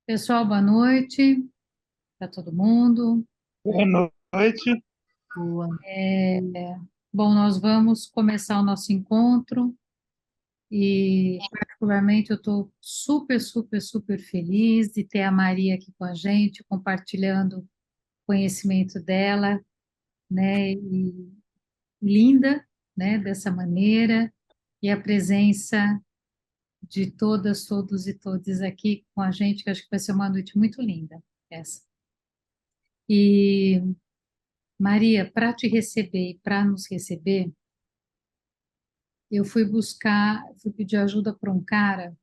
Pessoal, boa noite para todo mundo. Boa noite. Boa. Bom, nós vamos começar o nosso encontro e, particularmente, eu estou super, super, super feliz de ter a Maria aqui com a gente, compartilhando o conhecimento dela, né, e linda, né, dessa maneira, e a presença de todas, todos e todas aqui com a gente, que acho que vai ser uma noite muito linda, essa. E Maria, para te receber e para nos receber, eu fui pedir ajuda para um cara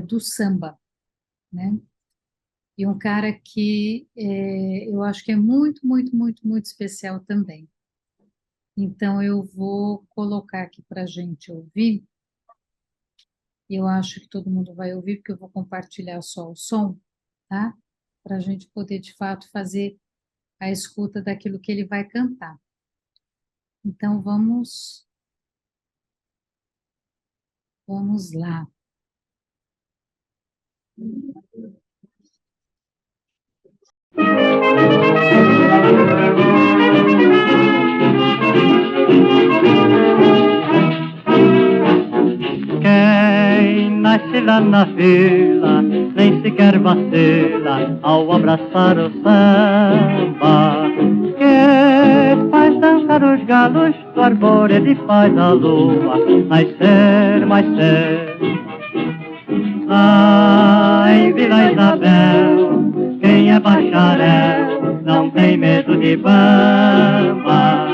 do samba, né? E um cara que eu acho que é muito, muito, muito, muito especial também. Então, eu vou colocar aqui para a gente ouvir, e eu acho que todo mundo vai ouvir, porque eu vou compartilhar só o som, tá? Para a gente poder, de fato, fazer a escuta daquilo que ele vai cantar. Então, vamos lá. Quem nasce lá na vila nem sequer vacila ao abraçar o samba. Que faz dançar os galos do arvoredo e faz a lua nascer mais cedo. Ai, Vila Isabel, quem é bacharel não tem medo de bamba.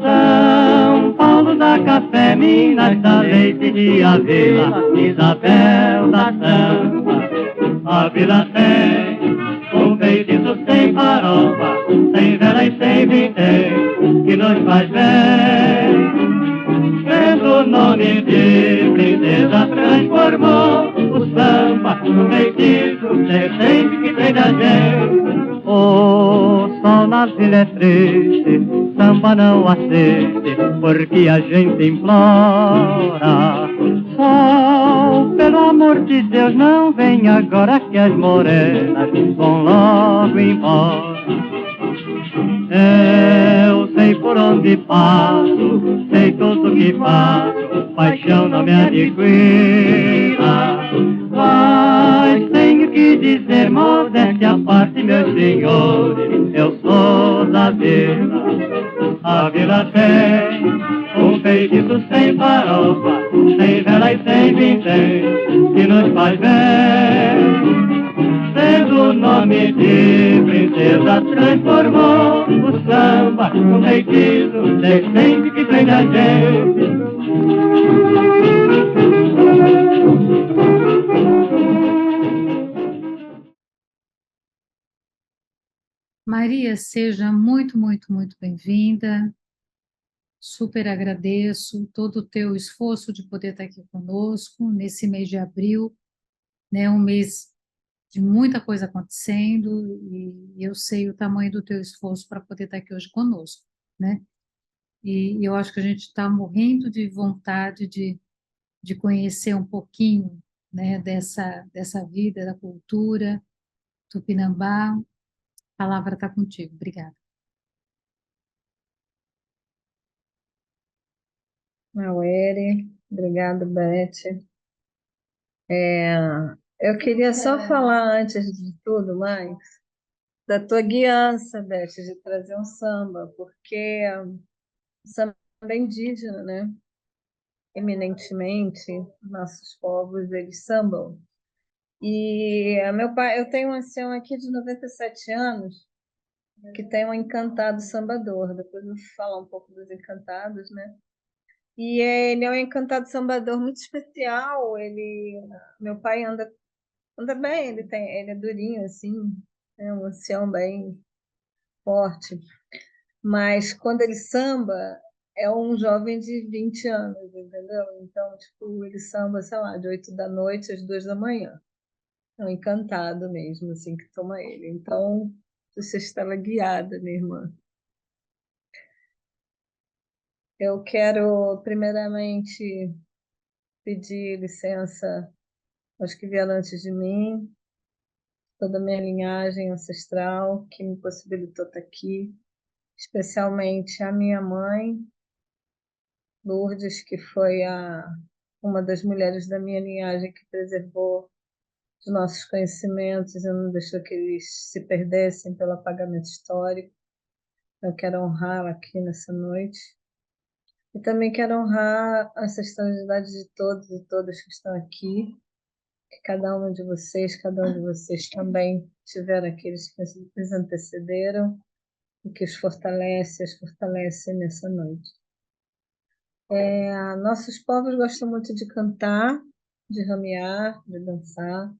São Paulo dá café, Minas dá leite e a Vila Isabel dá samba. A vila tem um feitiço sem farofa, sem vela e sem vintém, que nos faz bem. Pelo nome de princesa transformou o samba no feitiço decente que tem da gente. O sol na vila é triste, samba não assiste, porque a gente implora. Sol, pelo amor de Deus, não vem agora que as morenas vão logo embora. Eu sei por onde passo, sei tudo que faço, paixão não me adquira. Mas tenho que dizer, modéstia à parte, meus senhores, eu sou da vila. A vila tem um feitiço sem farofa, sem vela e sem vintém, que nos faz bem. Sendo o nome de princesa transformou o samba num feitiço decente que prende a gente. Maria, seja muito, muito, muito bem-vinda. Super agradeço todo o teu esforço de poder estar aqui conosco nesse mês de abril, né? Um mês de muita coisa acontecendo e eu sei o tamanho do teu esforço para poder estar aqui hoje conosco, né? E eu acho que a gente está morrendo de vontade de conhecer um pouquinho, né, dessa vida, da cultura tupinambá. A palavra está contigo. Obrigada. Mauere, obrigado, Beth. Eu queria só falar, antes de tudo mais, da tua guiança, Beth, de trazer um samba, porque o samba é indígena, né? Eminentemente, nossos povos, eles sambam. E meu pai, eu tenho um ancião aqui de 97 anos, que tem um encantado sambador, depois eu vou falar um pouco dos encantados, né? E ele é um encantado sambador muito especial. Meu pai anda bem, ele é durinho assim, é um ancião bem forte. Mas quando ele samba, é um jovem de 20 anos, entendeu? Então, tipo, ele samba, sei lá, de 8 da noite às 2 da manhã. É um encantado mesmo, assim, que toma ele. Então, você estava guiada, minha irmã. Eu quero, primeiramente, pedir licença aos que vieram antes de mim, toda a minha linhagem ancestral que me possibilitou estar aqui, especialmente a minha mãe, Lourdes, que foi uma das mulheres da minha linhagem que preservou os nossos conhecimentos e não deixou que eles se perdessem pelo apagamento histórico. Eu quero honrá-la aqui nessa noite. E também quero honrar a ancestralidade de todos e todas que estão aqui, que cada um de vocês também tiveram aqueles que os antecederam e que os fortalece, as fortalece nessa noite. Nossos povos gostam muito de cantar, de ramear, de dançar.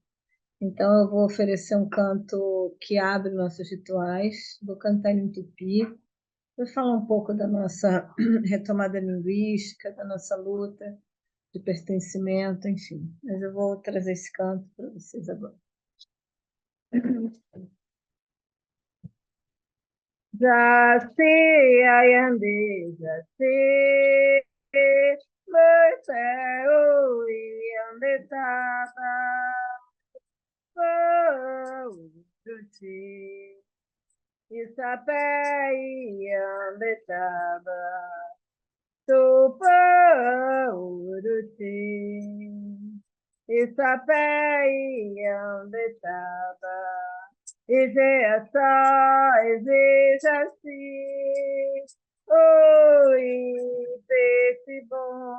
Então, eu vou oferecer um canto que abre nossos rituais. Vou cantar em tupi. Vou falar um pouco da nossa retomada linguística, da nossa luta de pertencimento, enfim. Mas eu vou trazer esse canto para vocês agora. Jaci, Ayande, Jaci, Moisés, Ayande, Tata, Uruti, Isapé, Ayande, Taba, Tupa, Uruti, Isapé, Ayande, Taba, Izeaça, Izejaci, oi, peixe bom.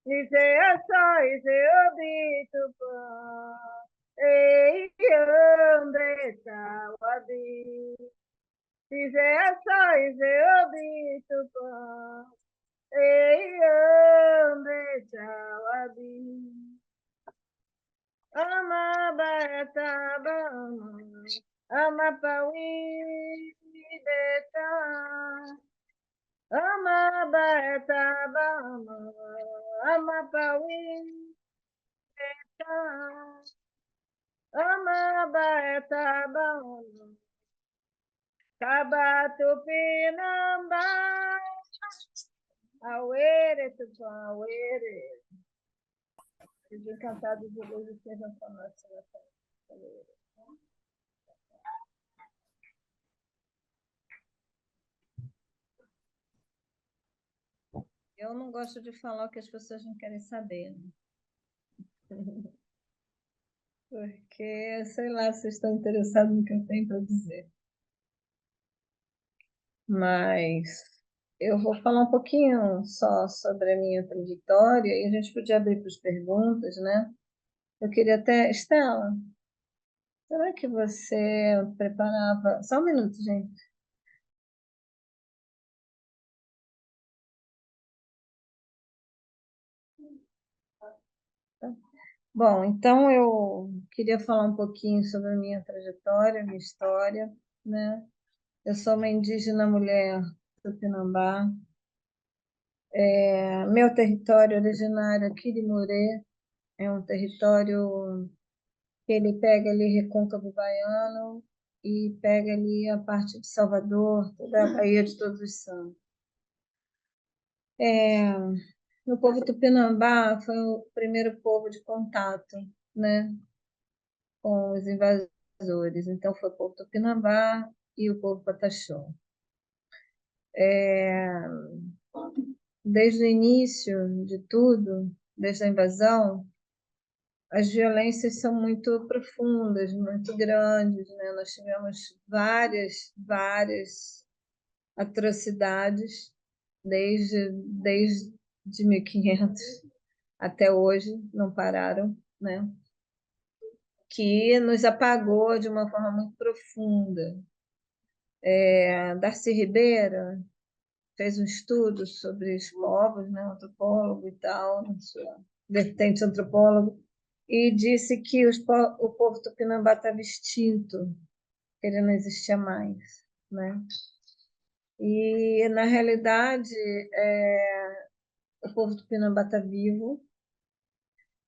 Izeaça, Izeobito bom. Ei, Andressa, Wabi. Izeaça, Izeobito bom. Ei, Andressa, Wabi. Ama Barataba, Ama Paui Beta, Ama Barataba, Ama Paui Beta, Ama Barataba, Cabatupinamba, Auere, Tupã, Auere. Os encantados de luz estejam conosco nessa noite. Eu não gosto de falar o que as pessoas não querem saber, né? Porque, sei lá, vocês estão interessados no que eu tenho para dizer. Mas eu vou falar um pouquinho só sobre a minha trajetória e a gente podia abrir para as perguntas, né? Eu queria até... Estela, será que você preparava... Só um minuto, gente. Bom, então eu queria falar um pouquinho sobre a minha trajetória, minha história, né? Eu sou uma indígena mulher tupinambá. Meu território originário é Quirimurê, é um território que ele pega ali Recôncavo Baiano e pega ali a parte de Salvador, toda a Baía de Todos os Santos. O povo tupinambá foi o primeiro povo de contato, né, com os invasores. Então, foi o povo tupinambá e o povo pataxó. Desde o início de tudo, desde a invasão, as violências são muito profundas, muito grandes, né? Nós tivemos várias atrocidades desde 1500 até hoje, não pararam, né? Que nos apagou de uma forma muito profunda. Darcy Ribeiro fez um estudo sobre os povos, né? Antropólogo e tal, sua vertente antropólogo, e disse que o povo tupinambá estava extinto, que ele não existia mais, né? E, na realidade, o povo tupinambá está vivo,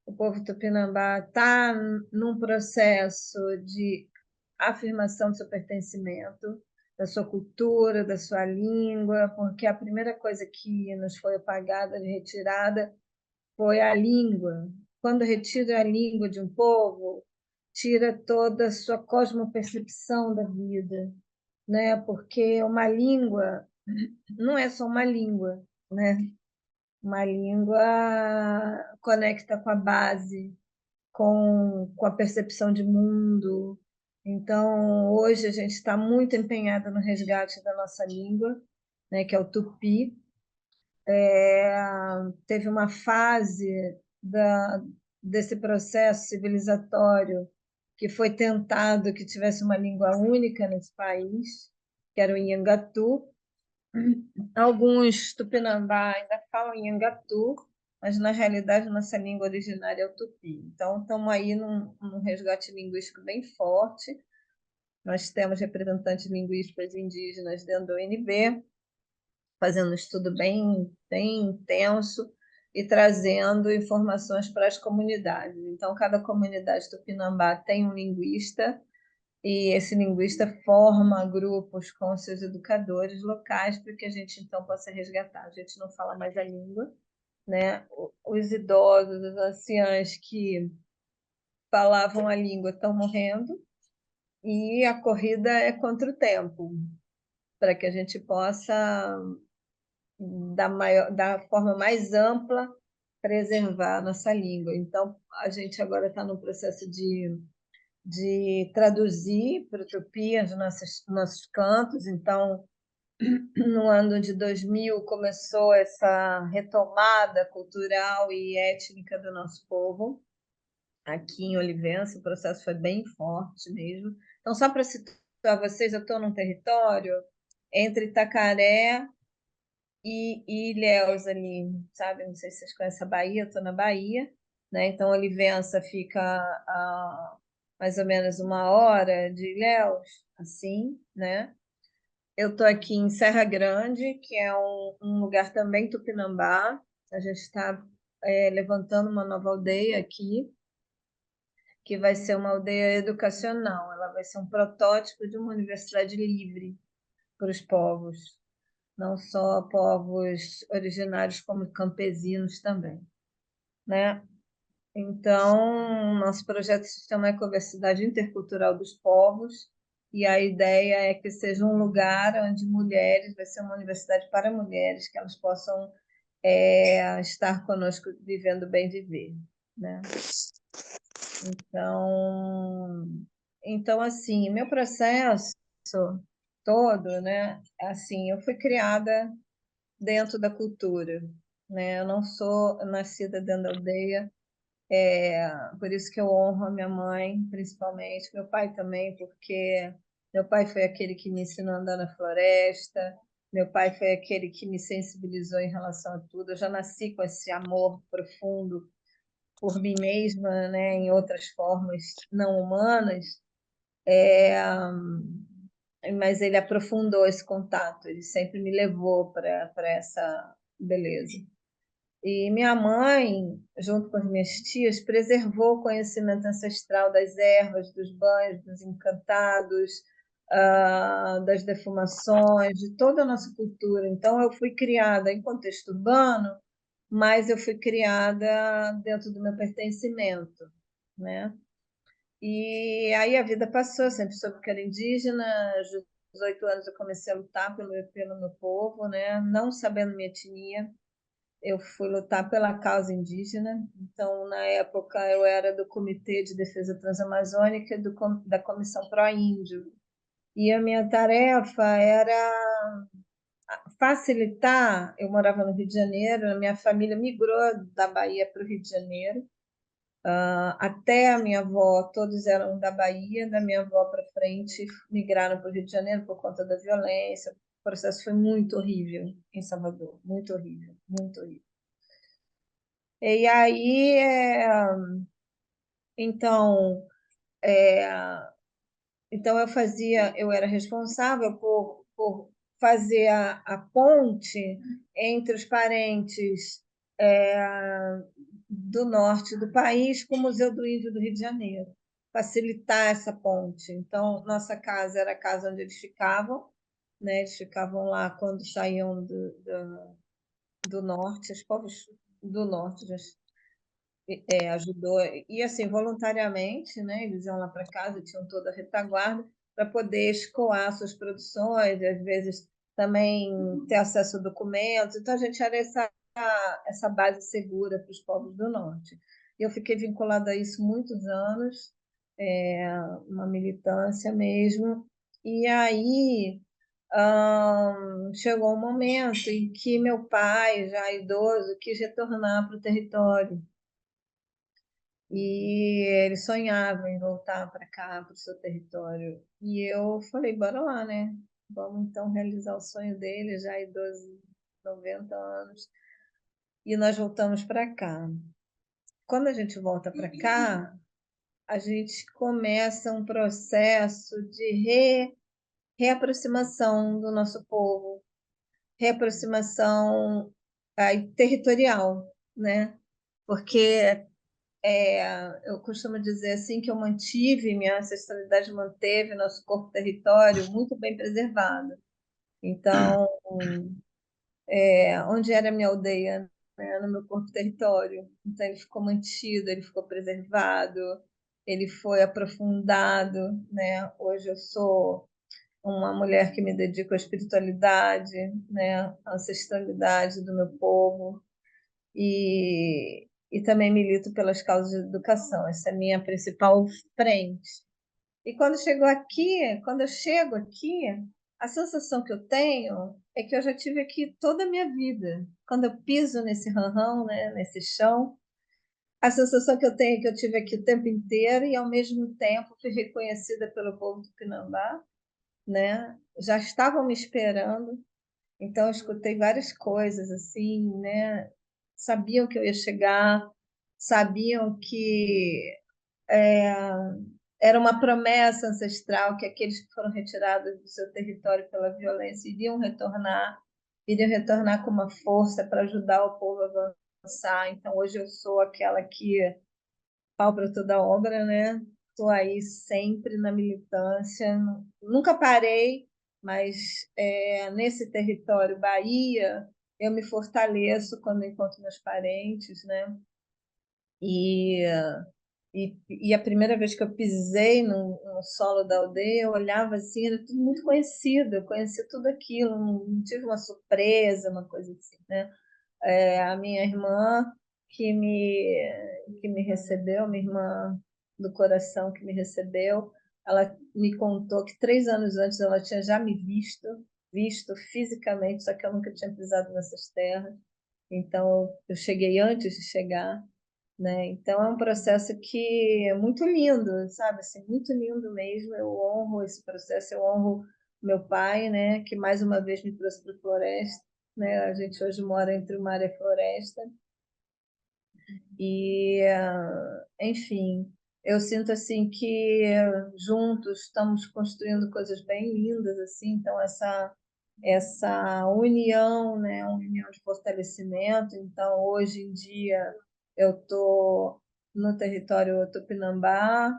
o povo tupinambá está num processo de afirmação do seu pertencimento, da sua cultura, da sua língua, porque a primeira coisa que nos foi apagada, retirada, foi a língua. Quando retira a língua de um povo, tira toda a sua cosmopercepção da vida, né? Porque uma língua não é só uma língua, né? Uma língua conecta com a base, com a percepção de mundo. Então, hoje a gente está muito empenhada no resgate da nossa língua, né, que é o tupi. Teve uma fase desse processo civilizatório que foi tentado que tivesse uma língua única nesse país, que era o Nhangatu. Alguns tupinambá ainda falam Nhangatu, mas na realidade nossa língua originária é o tupi. Então, estamos aí num resgate linguístico bem forte. Nós temos representantes linguísticos indígenas dentro do UNB, fazendo um estudo bem intenso e trazendo informações para as comunidades. Então, cada comunidade tupinambá tem um linguista, e esse linguista forma grupos com seus educadores locais para que a gente, então, possa resgatar. A gente não fala mais a língua, né? Os idosos, os anciãos que falavam a língua estão morrendo, e a corrida é contra o tempo, para que a gente possa, da forma mais ampla, preservar a nossa língua. Então, a gente agora está no processo de traduzir para o tupi os nossos cantos. Então, no ano de 2000, começou essa retomada cultural e étnica do nosso povo, aqui em Olivença. O processo foi bem forte mesmo. Então, só para situar vocês, eu estou num território entre Itacaré e Ilhéus ali, sabe? Não sei se vocês conhecem a Bahia, eu estou na Bahia, né? Então, Olivença fica a mais ou menos 1 hora de Ilhéus, assim, né? Eu estou aqui em Serra Grande, que é um lugar também tupinambá. A gente está levantando uma nova aldeia aqui, que vai ser uma aldeia educacional. Ela vai ser um protótipo de uma universidade livre para os povos, não só povos originários, como campesinos também, né? Então, nosso projeto se chama Ecoversidade Intercultural dos Povos, e a ideia é que seja um lugar onde mulheres, vai ser uma universidade para mulheres, que elas possam estar conosco vivendo bem viver, né? Então, assim, meu processo todo, né? Assim, eu fui criada dentro da cultura, né? Eu não sou nascida dentro da aldeia, por isso que eu honro a minha mãe, principalmente, meu pai também, porque meu pai foi aquele que me ensinou a andar na floresta, meu pai foi aquele que me sensibilizou em relação a tudo. Eu já nasci com esse amor profundo por mim mesma, né, em outras formas não humanas, mas ele aprofundou esse contato, ele sempre me levou para essa beleza. E minha mãe, junto com as minhas tias, preservou o conhecimento ancestral das ervas, dos banhos, dos encantados, das defumações, de toda a nossa cultura. Então, eu fui criada em contexto urbano, mas eu fui criada dentro do meu pertencimento, né? E aí a vida passou, eu sempre soube que era indígena. Aos 18 anos eu comecei a lutar pelo meu povo, né? Não sabendo minha etnia, eu fui lutar pela causa indígena. Então, na época, eu era do Comitê de Defesa Transamazônica e da Comissão Pró-Índio. E a minha tarefa era facilitar. Eu morava no Rio de Janeiro, a minha família migrou da Bahia para o Rio de Janeiro. Até a minha avó, todos eram da Bahia, da minha avó para frente, migraram para o Rio de Janeiro por conta da violência. O processo foi muito horrível em Salvador, muito horrível, muito horrível. E aí, então, é, então eu era responsável por fazer a ponte entre os parentes do norte do país com o Museu do Índio do Rio de Janeiro, facilitar essa ponte. Então, nossa casa era a casa onde eles ficavam, né? Eles ficavam lá quando saíam do norte, os povos do norte, ajudou, e assim, voluntariamente, né? Eles iam lá para casa, tinham toda a retaguarda para poder escoar suas produções, e às vezes também ter acesso a documentos. Então, a gente era essa base segura para os povos do norte. E eu fiquei vinculada a isso muitos anos, uma militância mesmo. E aí chegou um momento em que meu pai, já idoso, quis retornar para o território. E ele sonhava em voltar para cá, para o seu território. E eu falei, bora lá, né? Vamos então realizar o sonho dele, já idoso, 90 anos. E nós voltamos para cá. Quando a gente volta para cá, a gente começa um processo de reaproximação do nosso povo, reaproximação territorial, né? Porque eu costumo dizer assim que eu mantive, minha ancestralidade manteve nosso corpo território muito bem preservado. Então, onde era a minha aldeia, né, no meu corpo território. Então, ele ficou mantido, ele ficou preservado, ele foi aprofundado, né? Hoje eu sou uma mulher que me dedico à espiritualidade, né, à ancestralidade do meu povo e também milito pelas causas de educação. Essa é a minha principal frente. E quando eu chego aqui, a sensação que eu tenho é que eu já tive aqui toda a minha vida. Quando eu piso nesse ranrão, né, nesse chão, a sensação que eu tenho é que eu tive aqui o tempo inteiro e, ao mesmo tempo, fui reconhecida pelo povo do Pinambá, né? Já estavam me esperando, então eu escutei várias coisas assim, né? Sabiam que eu ia chegar, sabiam que era uma promessa ancestral que aqueles que foram retirados do seu território pela violência iriam retornar com uma força para ajudar o povo a avançar. Então, hoje eu sou aquela que pau para toda obra, né? Estou aí sempre na militância, nunca parei, mas nesse território Bahia eu me fortaleço quando encontro meus parentes, né? E e a primeira vez que eu pisei no solo da aldeia, eu olhava assim, era tudo muito conhecido, eu conhecia tudo aquilo, não tive uma surpresa, uma coisa assim, né? A minha irmã que me recebeu, minha irmã do coração que me recebeu, ela me contou que 3 anos antes ela tinha já me visto fisicamente, só que eu nunca tinha pisado nessas terras. Então, eu cheguei antes de chegar, né? Então é um processo que é muito lindo, sabe? Assim, muito lindo mesmo. Eu honro esse processo, eu honro meu pai, né? Que mais uma vez me trouxe para a floresta, né? A gente hoje mora entre o mar e a floresta e, enfim, eu sinto assim que juntos estamos construindo coisas bem lindas assim. Então essa união, né? Uma união de fortalecimento. Então hoje em dia eu estou no território Tupinambá.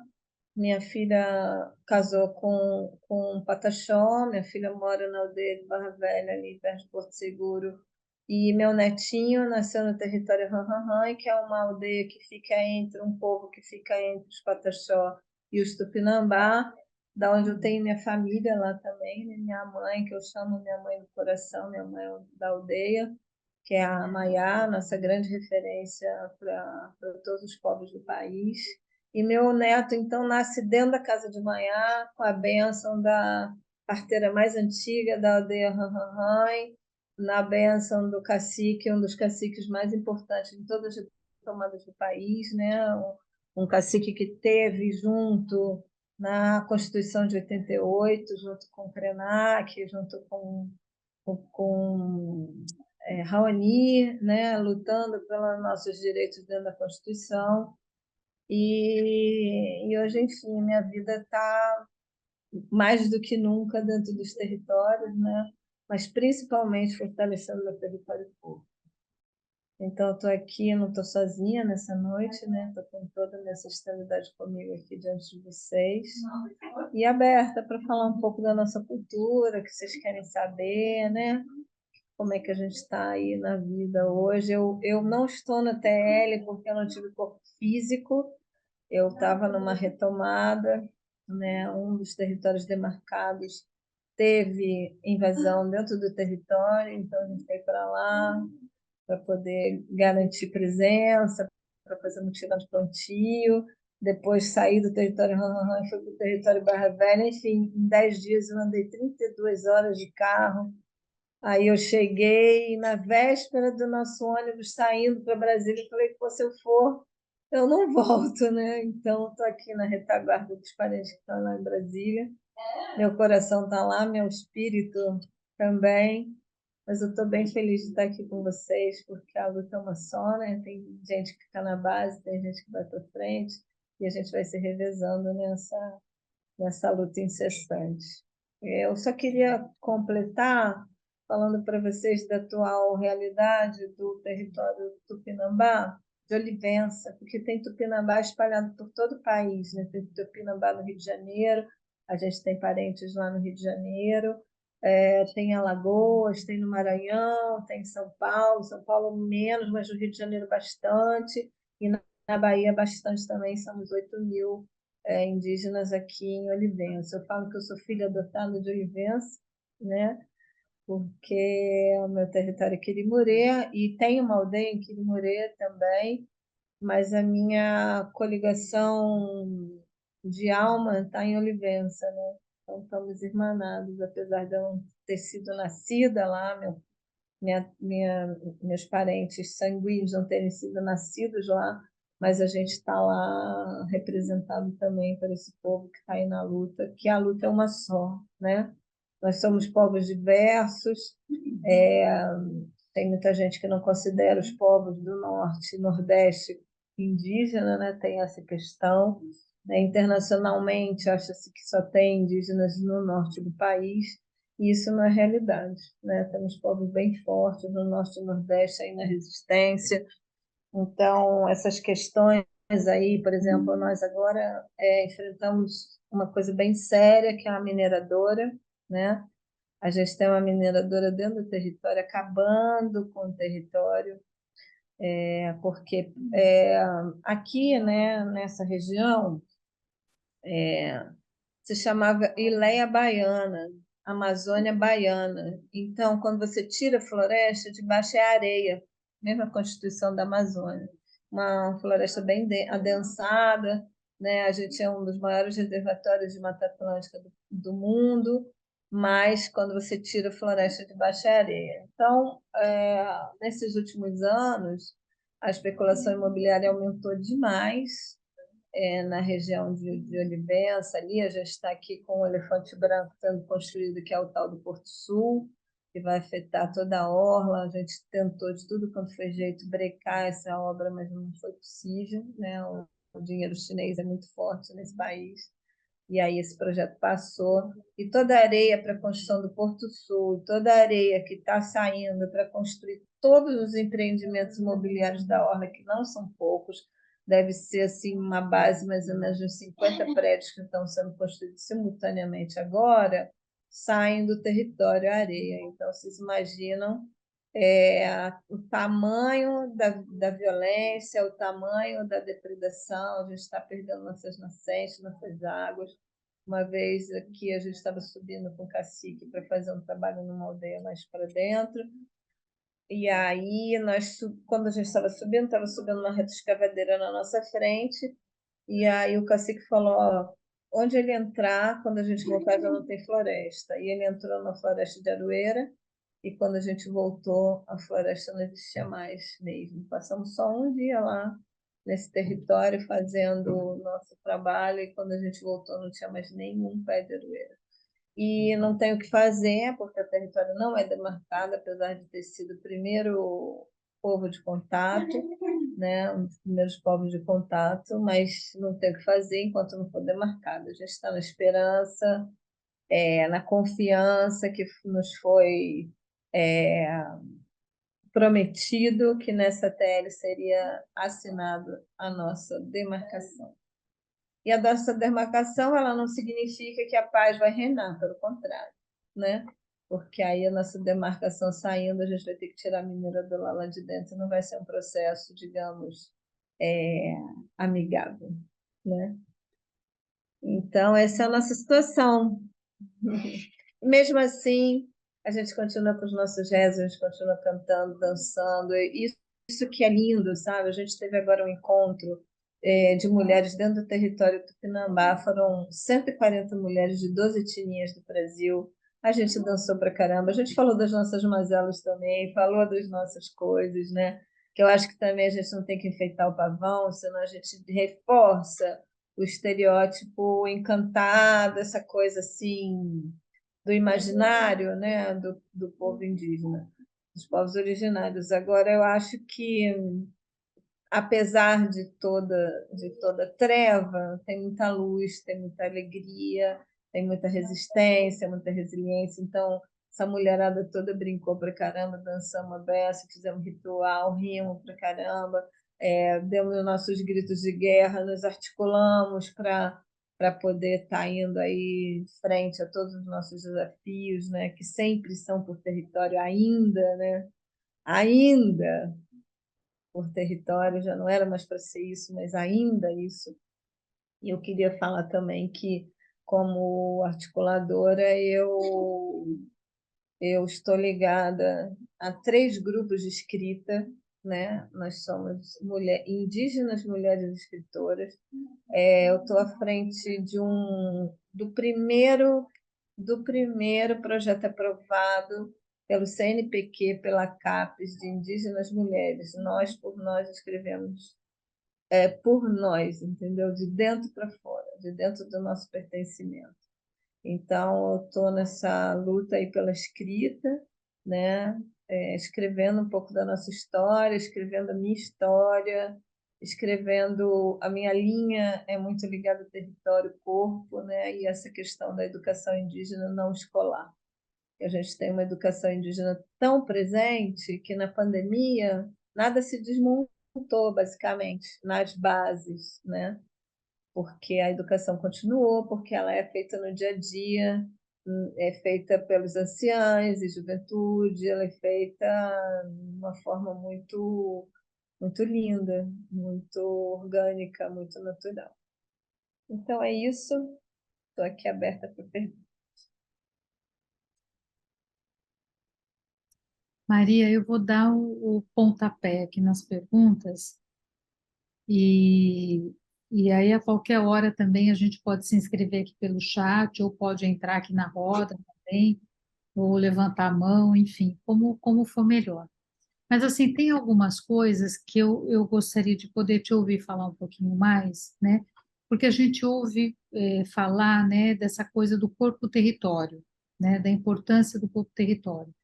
Minha filha casou com um Pataxó, minha filha mora na aldeia de Barra Velha, ali perto de Porto Seguro. E meu netinho nasceu no território Ranhanhã, que é uma aldeia que fica entre um povo que fica entre os Pataxó e os Tupinambá, da onde eu tenho minha família lá também, né? Minha mãe, que eu chamo minha mãe do coração, minha mãe da aldeia, que é a Maiá, nossa grande referência para todos os povos do país. E meu neto, então, nasce dentro da casa de Maiá, com a bênção da parteira mais antiga da aldeia Ranhanhã, na bênção do cacique, um dos caciques mais importantes em todas as tomadas do país, né? Um cacique que teve junto na Constituição de 88, junto com o Krenak, junto com Raoni, né, lutando pelos nossos direitos dentro da Constituição. E hoje, enfim, minha vida está mais do que nunca dentro dos territórios, né? Mas principalmente fortalecendo o território público. Então, eu estou aqui, não estou sozinha nessa noite, né? Estou com toda a minha ancestralidade comigo aqui diante de vocês. E aberta para falar um pouco da nossa cultura, que vocês querem saber, né? como é que a gente está aí na vida hoje. Eu não estou na TL porque eu não tive corpo físico, eu estava numa retomada, né? Um dos territórios demarcados teve invasão dentro do território, então a gente veio para lá para poder garantir presença, para fazer mutirão de plantio, depois saí do território e fui para o território Barra Velha, enfim, em 10 dias eu andei 32 horas de carro. Aí eu cheguei na véspera do nosso ônibus saindo para Brasília e falei que se eu for, eu não volto, né? Então, estou aqui na retaguarda dos parentes que estão lá em Brasília. Meu coração está lá, meu espírito também. Mas eu estou bem feliz de estar aqui com vocês, porque a luta é uma só, né? Tem gente que está na base, tem gente que vai para frente, e a gente vai se revezando nessa luta incessante. Eu só queria completar falando para vocês da atual realidade do território Tupinambá, de Olivença, porque tem Tupinambá espalhado por todo o país, né? Tem Tupinambá no Rio de Janeiro, a gente tem parentes lá no Rio de Janeiro, tem Alagoas, tem no Maranhão, tem em São Paulo menos, mas no Rio de Janeiro bastante, e na Bahia bastante também, somos 8.000 indígenas aqui em Olivença. Eu falo que eu sou filha adotada de Olivença, né? Porque o meu território é Quirimurê, e tem uma aldeia em Quirimurê também, mas a minha coligação de alma está em Olivença, né? Então estamos irmanados, apesar de eu não ter sido nascida lá, meus parentes sanguíneos não terem sido nascidos lá, mas a gente está lá representado também por esse povo que está aí na luta, que a luta é uma só, né? Nós somos povos diversos, é, tem muita gente que não considera os povos do Norte e Nordeste indígena, né? Tem essa questão. Né? Internacionalmente, acha-se que só tem indígenas no norte do país, e isso não é realidade. Né? Temos povos bem fortes no Norte e Nordeste aí na resistência. Então, essas questões aí, por exemplo, nós agora enfrentamos uma coisa bem séria, que é a mineradora, né? A gente tem uma mineradora dentro do território, acabando com o território, porque aqui, né, nessa região, se chamava Ileia Baiana, Amazônia Baiana. Então, quando você tira a floresta, debaixo é areia, mesma Constituição da Amazônia. Uma floresta bem adensada, né? A gente é um dos maiores reservatórios de Mata Atlântica do mundo, mas quando você tira a floresta, debaixo é areia. Então, nesses últimos anos, a especulação imobiliária aumentou demais, na região de Olivença, ali, a gente está aqui com o elefante branco sendo construído, que é o tal do Porto Sul, que vai afetar toda a orla. A gente tentou de tudo quanto foi jeito brecar essa obra, mas não foi possível, né? O dinheiro chinês é muito forte nesse país. E aí esse projeto passou, e toda a areia para a construção do Porto Sul, toda a areia que está saindo para construir todos os empreendimentos imobiliários da Orla, que não são poucos, deve ser assim uma base mais ou menos de uns 50 prédios que estão sendo construídos simultaneamente agora, saem do território areia. Então, vocês imaginam o tamanho da violência, o tamanho da depredação. A gente está perdendo nossas nascentes, nossas águas. Uma vez aqui a gente estava subindo com o cacique para fazer um trabalho numa aldeia mais para dentro, e aí quando a gente estava subindo uma reta escavadeira na nossa frente, e aí o cacique falou, ó, onde ele entrar, quando a gente voltar já não tem floresta. E ele entrou na floresta de Aroeira, e quando a gente voltou, a floresta não existia mais mesmo. Passamos só um dia lá nesse território fazendo o nosso trabalho, e quando a gente voltou não tinha mais nenhum pé de aroeira. E não tem o que fazer, porque o território não é demarcado, apesar de ter sido o primeiro povo de contato, né, um dos primeiros povos de contato, mas não tem o que fazer enquanto não for demarcado. A gente está na esperança, na confiança que nos foi prometido, que nessa TL seria assinado a nossa demarcação. E a nossa demarcação, ela não significa que a paz vai reinar, pelo contrário, né? porque aí a nossa demarcação saindo, a gente vai ter que tirar a mineradora lá de dentro, não vai ser um processo, digamos, amigável, né? Então, essa é a nossa situação. Mesmo assim, a gente continua com os nossos rezos, a gente continua cantando, dançando. Isso que é lindo, sabe? A gente teve agora um encontro de mulheres dentro do território Tupinambá. Foram 140 mulheres de 12 etnias do Brasil. A gente dançou pra caramba. A gente falou das nossas mazelas também, falou das nossas coisas, né? Que eu acho que também a gente não tem que enfeitar o pavão, senão a gente reforça o estereótipo encantado, essa coisa assim do imaginário, né, do povo indígena, dos povos originários. Agora, eu acho que, apesar de toda treva, tem muita luz, tem muita alegria, tem muita resistência, muita resiliência. Então, essa mulherada toda brincou pra caramba, dançamos a beça, fizemos ritual, rimos pra caramba, demos nossos gritos de guerra, nos articulamos para poder estar indo aí frente a todos os nossos desafios, né, que sempre são por território ainda, né, ainda por território, já não era mais para ser isso, mas ainda isso. E eu queria falar também que, como articuladora, eu estou ligada a 3 grupos de escrita, né? Nós somos indígenas mulheres escritoras. Eu estou à frente do primeiro projeto aprovado pelo CNPq, pela CAPES, de indígenas mulheres. Nós, por nós, escrevemos por nós, entendeu? De dentro para fora, de dentro do nosso pertencimento. Então, eu estou nessa luta aí pela escrita, né? Escrevendo um pouco da nossa história, escrevendo a minha história, escrevendo a minha linha é muito ligada ao território, corpo, né? E essa questão da educação indígena não escolar. A gente tem uma educação indígena tão presente que na pandemia nada se desmontou, basicamente, nas bases, né? Porque a educação continuou, porque ela é feita no dia a dia, é feita pelos anciãos e juventude, ela é feita de uma forma muito, muito linda, muito orgânica, muito natural. Então é isso, estou aqui aberta para perguntas. Maria, eu vou dar o pontapé aqui nas perguntas e, e aí a qualquer hora também a gente pode se inscrever aqui pelo chat ou pode entrar aqui na roda também, ou levantar a mão, enfim, como for melhor. Mas assim, tem algumas coisas que eu gostaria de poder te ouvir falar um pouquinho mais, né? Porque a gente ouve falar, né, dessa coisa do corpo-território, né, da importância do corpo-território.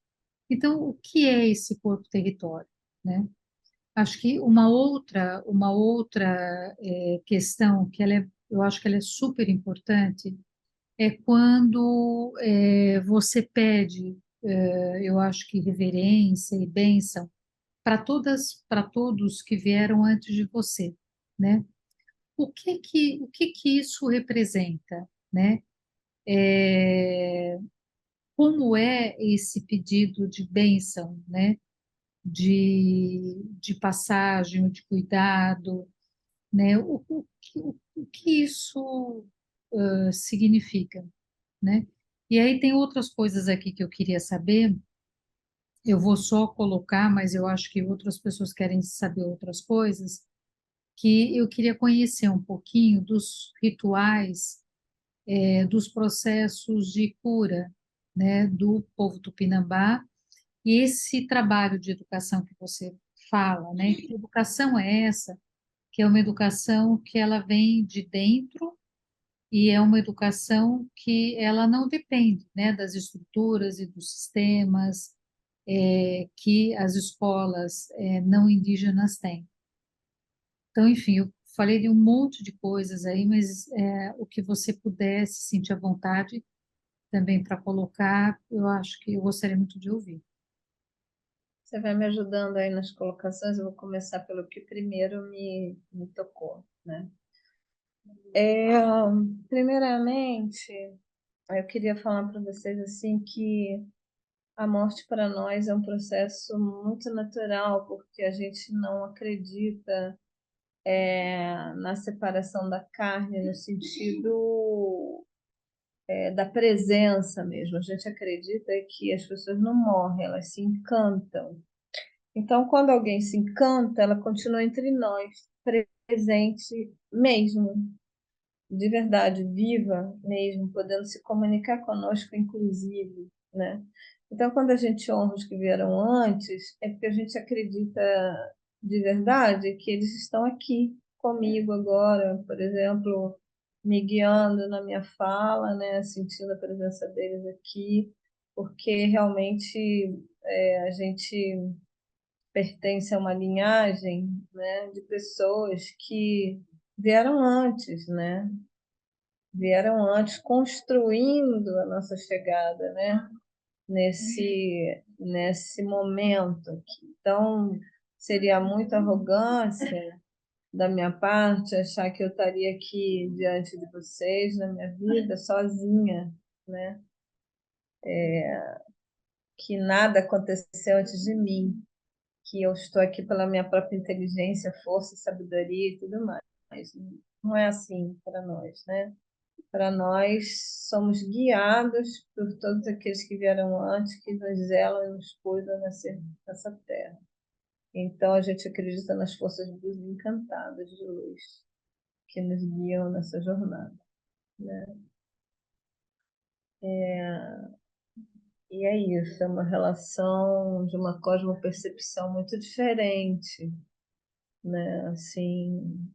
Então, o que é esse corpo-território, né? Acho que uma outra questão eu acho que ela é super importante é quando você pede, eu acho que reverência e bênção para todos que vieram antes de você, né? O que que isso representa, né? É, como é esse pedido de bênção, né? De passagem, de cuidado, né? O que isso significa, né? E aí tem outras coisas aqui que eu queria saber. Eu vou só colocar, mas eu acho que outras pessoas querem saber outras coisas, que eu queria conhecer um pouquinho dos rituais, dos processos de cura, né, do povo tupinambá, e esse trabalho de educação que você fala, né, que educação é essa? Que é uma educação que ela vem de dentro e é uma educação que ela não depende, né, das estruturas e dos sistemas que as escolas não indígenas têm. Então, enfim, eu falei de um monte de coisas aí, mas o que você pudesse sentir à vontade também para colocar, eu acho que eu gostaria muito de ouvir. Você vai me ajudando aí nas colocações, eu vou começar pelo que primeiro me tocou, né? Primeiramente, eu queria falar para vocês assim que a morte para nós é um processo muito natural, porque a gente não acredita na separação da carne no sentido da presença mesmo. A gente acredita que as pessoas não morrem, elas se encantam. Então, quando alguém se encanta, ela continua entre nós, presente mesmo, de verdade, viva mesmo, podendo se comunicar conosco, inclusive, né? Então, quando a gente honra os que vieram antes, é porque a gente acredita de verdade que eles estão aqui comigo agora, por exemplo, me guiando na minha fala, né? Sentindo a presença deles aqui, porque realmente a gente pertence a uma linhagem, né, de pessoas que vieram antes, né? Vieram antes construindo a nossa chegada, né? Nesse momento aqui. Então, seria muita arrogância da minha parte achar que eu estaria aqui diante de vocês na minha vida sozinha, né? Que nada aconteceu antes de mim, que eu estou aqui pela minha própria inteligência, força, sabedoria e tudo mais. Não é assim para nós, né? Para nós, somos guiados por todos aqueles que vieram antes, que nos zelam e nos cuidam nessa terra. Então, a gente acredita nas forças dos encantados de luz que nos guiam nessa jornada, né? E é isso, é uma relação de uma cosmopercepção muito diferente, né? Assim,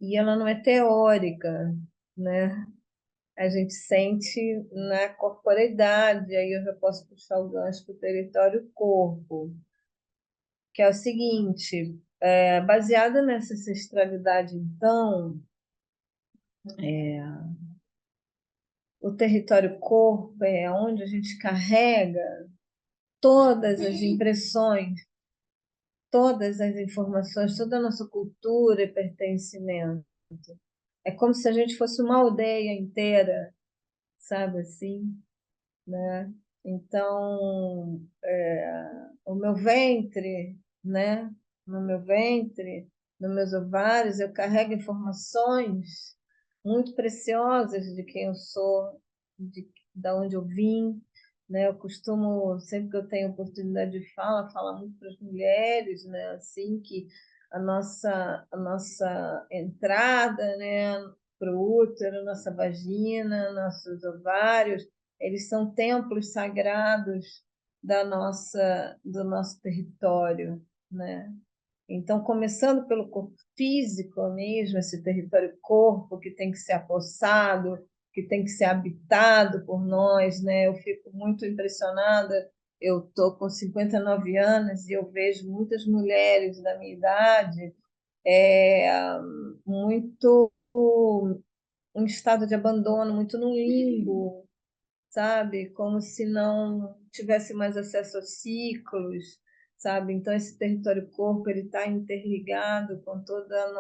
e ela não é teórica, né? A gente sente na corporeidade, aí eu já posso puxar o gancho para o território corpo, que é o seguinte, baseada nessa ancestralidade, então, o território corpo é onde a gente carrega todas as impressões, todas as informações, toda a nossa cultura e pertencimento. É como se a gente fosse uma aldeia inteira, sabe assim, né? Então, o meu ventre, né? No meu ventre, nos meus ovários, eu carrego informações muito preciosas de quem eu sou, da onde eu vim, né? Eu costumo, sempre que eu tenho oportunidade de falar muito para as mulheres, né? Assim que a nossa entrada, né? Para o útero, nossa vagina, nossos ovários, eles são templos sagrados do nosso território, né? Então, começando pelo corpo físico mesmo, esse território corpo que tem que ser apossado, que tem que ser habitado por nós, né? Eu fico muito impressionada. Eu estou com 59 anos e eu vejo muitas mulheres da minha idade muito em estado de abandono, muito no limbo, sabe? Como se não tivesse mais acesso a ciclos, sabe? Então esse território corpo ele está interligado com toda a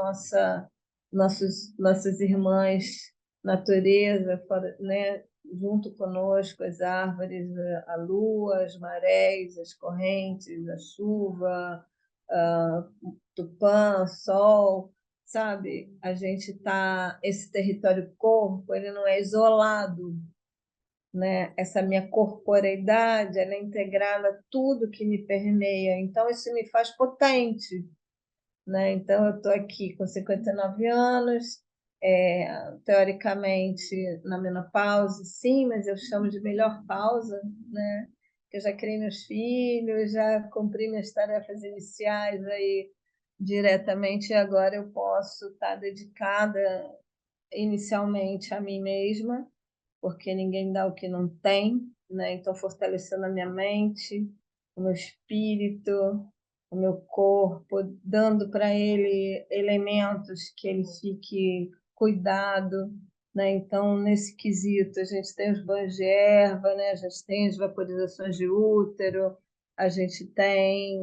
nossas irmãs natureza, né? Junto conosco as árvores, a lua, as marés, as correntes, a chuva, o tupã, o sol, sabe? A gente tá esse território corpo, ele não é isolado, né? Essa minha corporeidade, ela é integrada a tudo que me permeia. Então, isso me faz potente, né? Então, eu estou aqui com 59 anos, teoricamente na menopausa, sim, mas eu chamo de melhor pausa, né? Eu já criei meus filhos, já cumpri minhas tarefas iniciais aí diretamente, e agora eu posso estar dedicada inicialmente a mim mesma, porque ninguém dá o que não tem, né? Então, fortalecendo a minha mente, o meu espírito, o meu corpo, dando para ele elementos que ele fique cuidado, né? Então, nesse quesito, a gente tem os banhos de erva, né? A gente tem as vaporizações de útero, a gente tem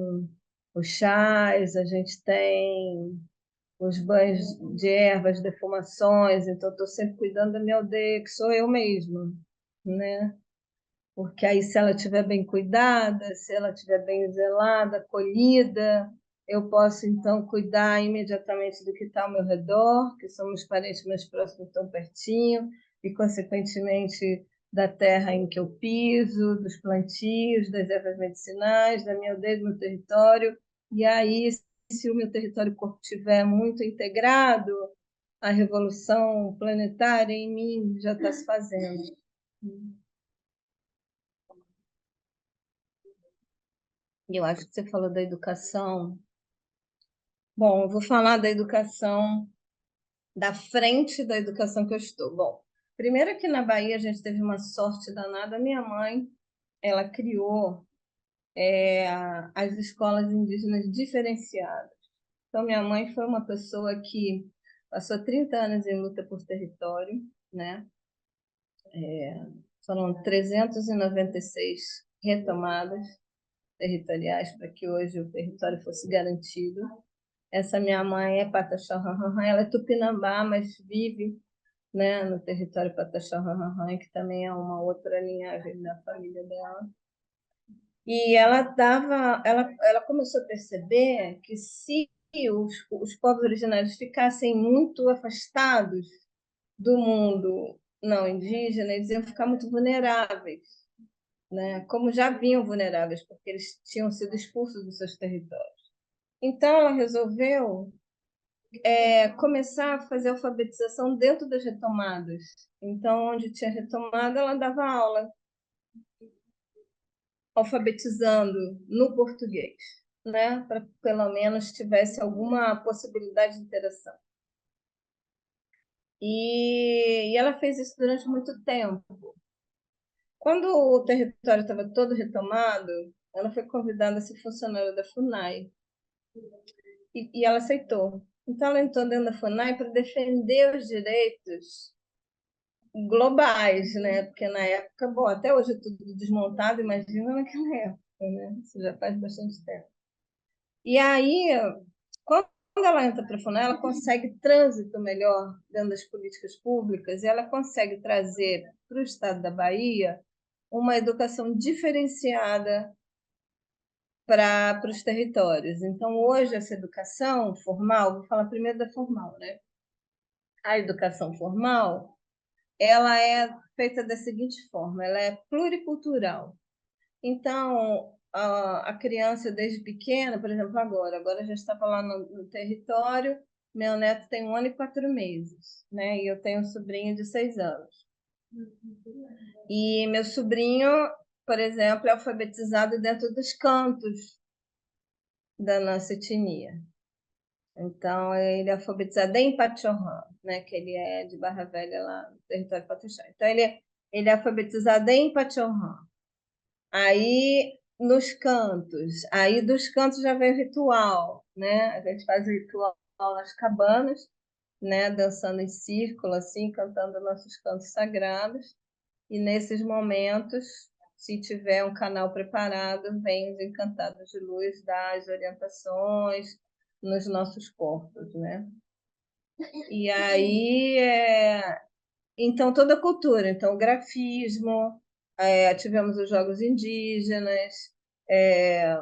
os chás, a gente tem os banhos de ervas, defumações, então estou sempre cuidando da minha aldeia, que sou eu mesma, né? porque aí se ela estiver bem cuidada, se ela estiver bem zelada, acolhida, eu posso então cuidar imediatamente do que está ao meu redor, que são meus parentes mais próximos tão pertinho, e consequentemente da terra em que eu piso, dos plantios, das ervas medicinais, da minha aldeia, do meu território. E aí, se o meu território corpo estiver muito integrado, a revolução planetária em mim já está se fazendo. E eu acho que você falou da educação. Bom, eu vou falar da educação, da frente da educação que eu estou. Bom, primeiro aqui na Bahia a gente teve uma sorte danada. Minha mãe, ela criou as escolas indígenas diferenciadas. Então, minha mãe foi uma pessoa que passou 30 anos em luta por território, né? Foram 396 retomadas territoriais para que hoje o território fosse garantido. Essa minha mãe é Pataxó, ela é tupinambá, mas vive, né, no território Pataxó, que também é uma outra linhagem da família dela. E ela começou a perceber que se os povos originários ficassem muito afastados do mundo não indígena, eles iam ficar muito vulneráveis, né? Como já vinham vulneráveis, porque eles tinham sido expulsos dos seus territórios. Então, ela resolveu começar a fazer alfabetização dentro das retomadas. Então, onde tinha retomada, ela dava aula, alfabetizando no português, né? Para que pelo menos tivesse alguma possibilidade de interação. E ela fez isso durante muito tempo. Quando o território estava todo retomado, ela foi convidada a ser funcionária da FUNAI. E ela aceitou. Então, ela entrou dentro da FUNAI para defender os direitos globais, né? Porque na época, bom, até hoje é tudo desmontado, imagina naquela época, né? Isso já faz bastante tempo. E aí, quando ela entra para a FUNAI, ela consegue trânsito melhor dentro das políticas públicas e ela consegue trazer para o estado da Bahia uma educação diferenciada para os territórios. Então, hoje, essa educação formal, vou falar primeiro da formal, né? A educação formal, ela é feita da seguinte forma, ela é pluricultural. Então, a criança desde pequena, por exemplo, agora já está lá no território, meu neto tem 1 ano e 4 meses, né? E eu tenho um sobrinho de 6 anos. E meu sobrinho, por exemplo, é alfabetizado dentro dos cantos da nossa etnia. Então, ele é alfabetizado em Pachorrã, né? Que ele é de Barra Velha, lá no território Pataxó. Então, ele é alfabetizado em Pachorrã. Aí, nos cantos. Aí, dos cantos já vem o ritual, né? A gente faz o ritual nas cabanas, né? Dançando em círculo, assim, cantando nossos cantos sagrados. E nesses momentos, se tiver um canal preparado, vem os encantados de luz dar as orientações nos nossos corpos, né? E aí, então, toda a cultura, então, o grafismo, tivemos os jogos indígenas, é,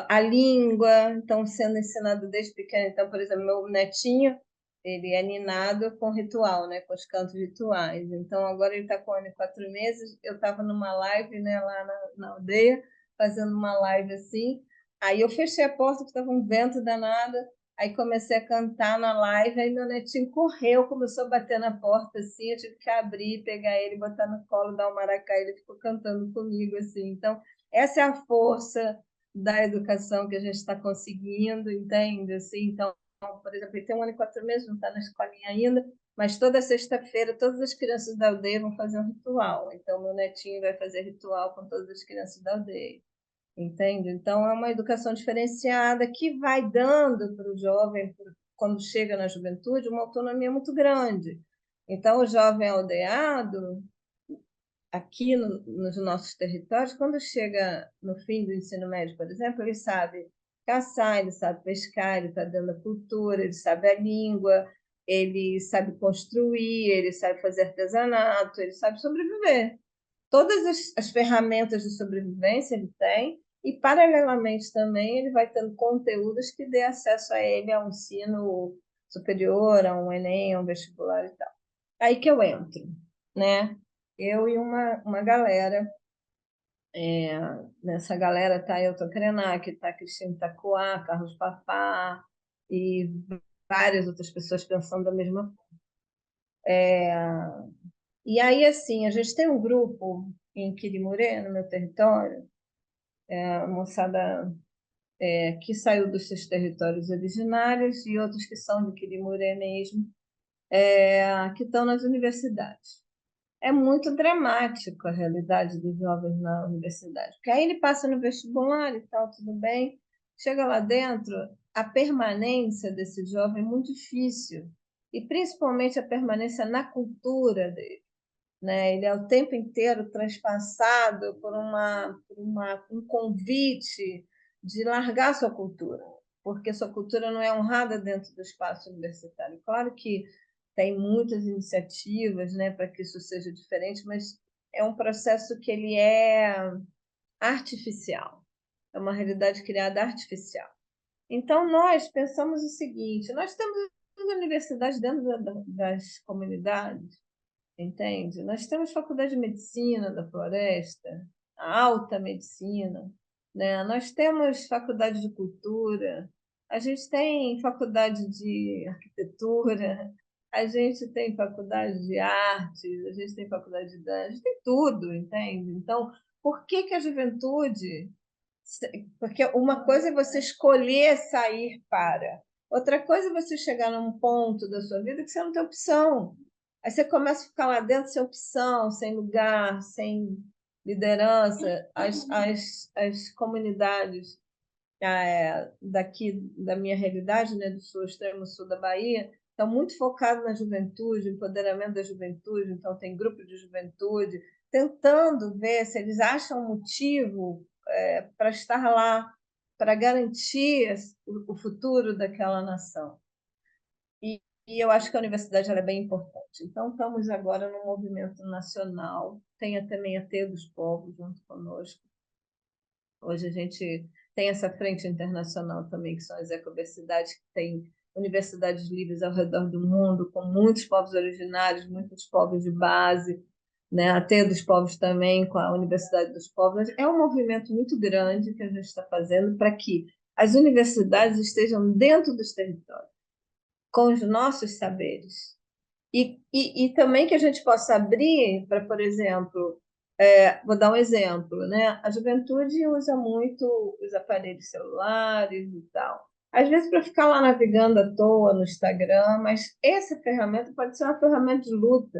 a língua, então, sendo ensinado desde pequeno. Então, por exemplo, meu netinho, ele é ninado com ritual, né, com os cantos rituais. Então, agora ele está com 1 ano e 4 meses. Eu estava numa live, né, lá na aldeia, fazendo uma live assim. Aí eu fechei a porta, que estava um vento danado. Aí comecei a cantar na live, aí meu netinho correu, começou a bater na porta assim, eu tive que abrir, pegar ele, botar no colo, dar um maracá, ele ficou cantando comigo assim. Então, essa é a força da educação que a gente está conseguindo, entende? Assim, então, por exemplo, ele tem 1 ano e 4 meses, não está na escolinha ainda, mas toda sexta-feira todas as crianças da aldeia vão fazer um ritual. Então, meu netinho vai fazer ritual com todas as crianças da aldeia. Entende? Então, é uma educação diferenciada que vai dando para o jovem, quando chega na juventude, uma autonomia muito grande. Então, o jovem aldeado, aqui nos nossos territórios, quando chega no fim do ensino médio, por exemplo, ele sabe caçar, ele sabe pescar, ele está dentro da cultura, ele sabe a língua, ele sabe construir, ele sabe fazer artesanato, ele sabe sobreviver. todas as ferramentas de sobrevivência ele tem, e, paralelamente, também ele vai tendo conteúdos que dê acesso a ele a um ensino superior, a um Enem, a um vestibular e tal. Aí que eu entro, né? Eu e uma galera. Nessa galera tá Ailton Krenak, tá Cristina Itacoá, Carlos Papá e várias outras pessoas pensando da mesma forma. E aí, assim, a gente tem um grupo em Quirimuré, no meu território, a moçada que saiu dos seus territórios originários e outros que são de Quirimuré mesmo, que estão nas universidades. É muito dramático a realidade dos jovens na universidade, porque aí ele passa no vestibular e tal, tudo bem, chega lá dentro, a permanência desse jovem é muito difícil, e principalmente a permanência na cultura dele, né? Ele é o tempo inteiro transpassado um convite de largar sua cultura, porque sua cultura não é honrada dentro do espaço universitário. Claro que tem muitas iniciativas, né, para que isso seja diferente, mas é um processo que ele é artificial, é uma realidade criada artificial. Então, nós pensamos o seguinte: nós temos universidades dentro das comunidades, entende? Nós temos faculdade de medicina da Floresta, a alta medicina, né? Nós temos faculdade de cultura, a gente tem faculdade de arquitetura, a gente tem faculdade de artes, a gente tem faculdade de dança, a gente tem tudo, entende? Então, por que que a juventude... Porque uma coisa é você escolher sair para, outra coisa é você chegar num ponto da sua vida que você não tem opção. Aí você começa a ficar lá dentro sem opção, sem lugar, sem liderança. As comunidades daqui da minha realidade, né, do sul, extremo sul da Bahia, estão muito focadas na juventude, empoderamento da juventude, então tem grupo de juventude, tentando ver se eles acham motivo para estar lá, para garantir o futuro daquela nação. E eu acho que a universidade ela é bem importante. Então, estamos agora no movimento nacional, tem também a Teia dos Povos junto conosco. Hoje a gente tem essa frente internacional também, que são as ecoversidades, que tem universidades livres ao redor do mundo, com muitos povos originários, muitos povos de base, né? A Teia dos Povos também, com a Universidade dos Povos. É um movimento muito grande que a gente está fazendo para que as universidades estejam dentro dos territórios, com os nossos saberes. E também que a gente possa abrir para, por exemplo, vou dar um exemplo, né? A juventude usa muito os aparelhos celulares e tal. Às vezes para ficar lá navegando à toa no Instagram, mas essa ferramenta pode ser uma ferramenta de luta,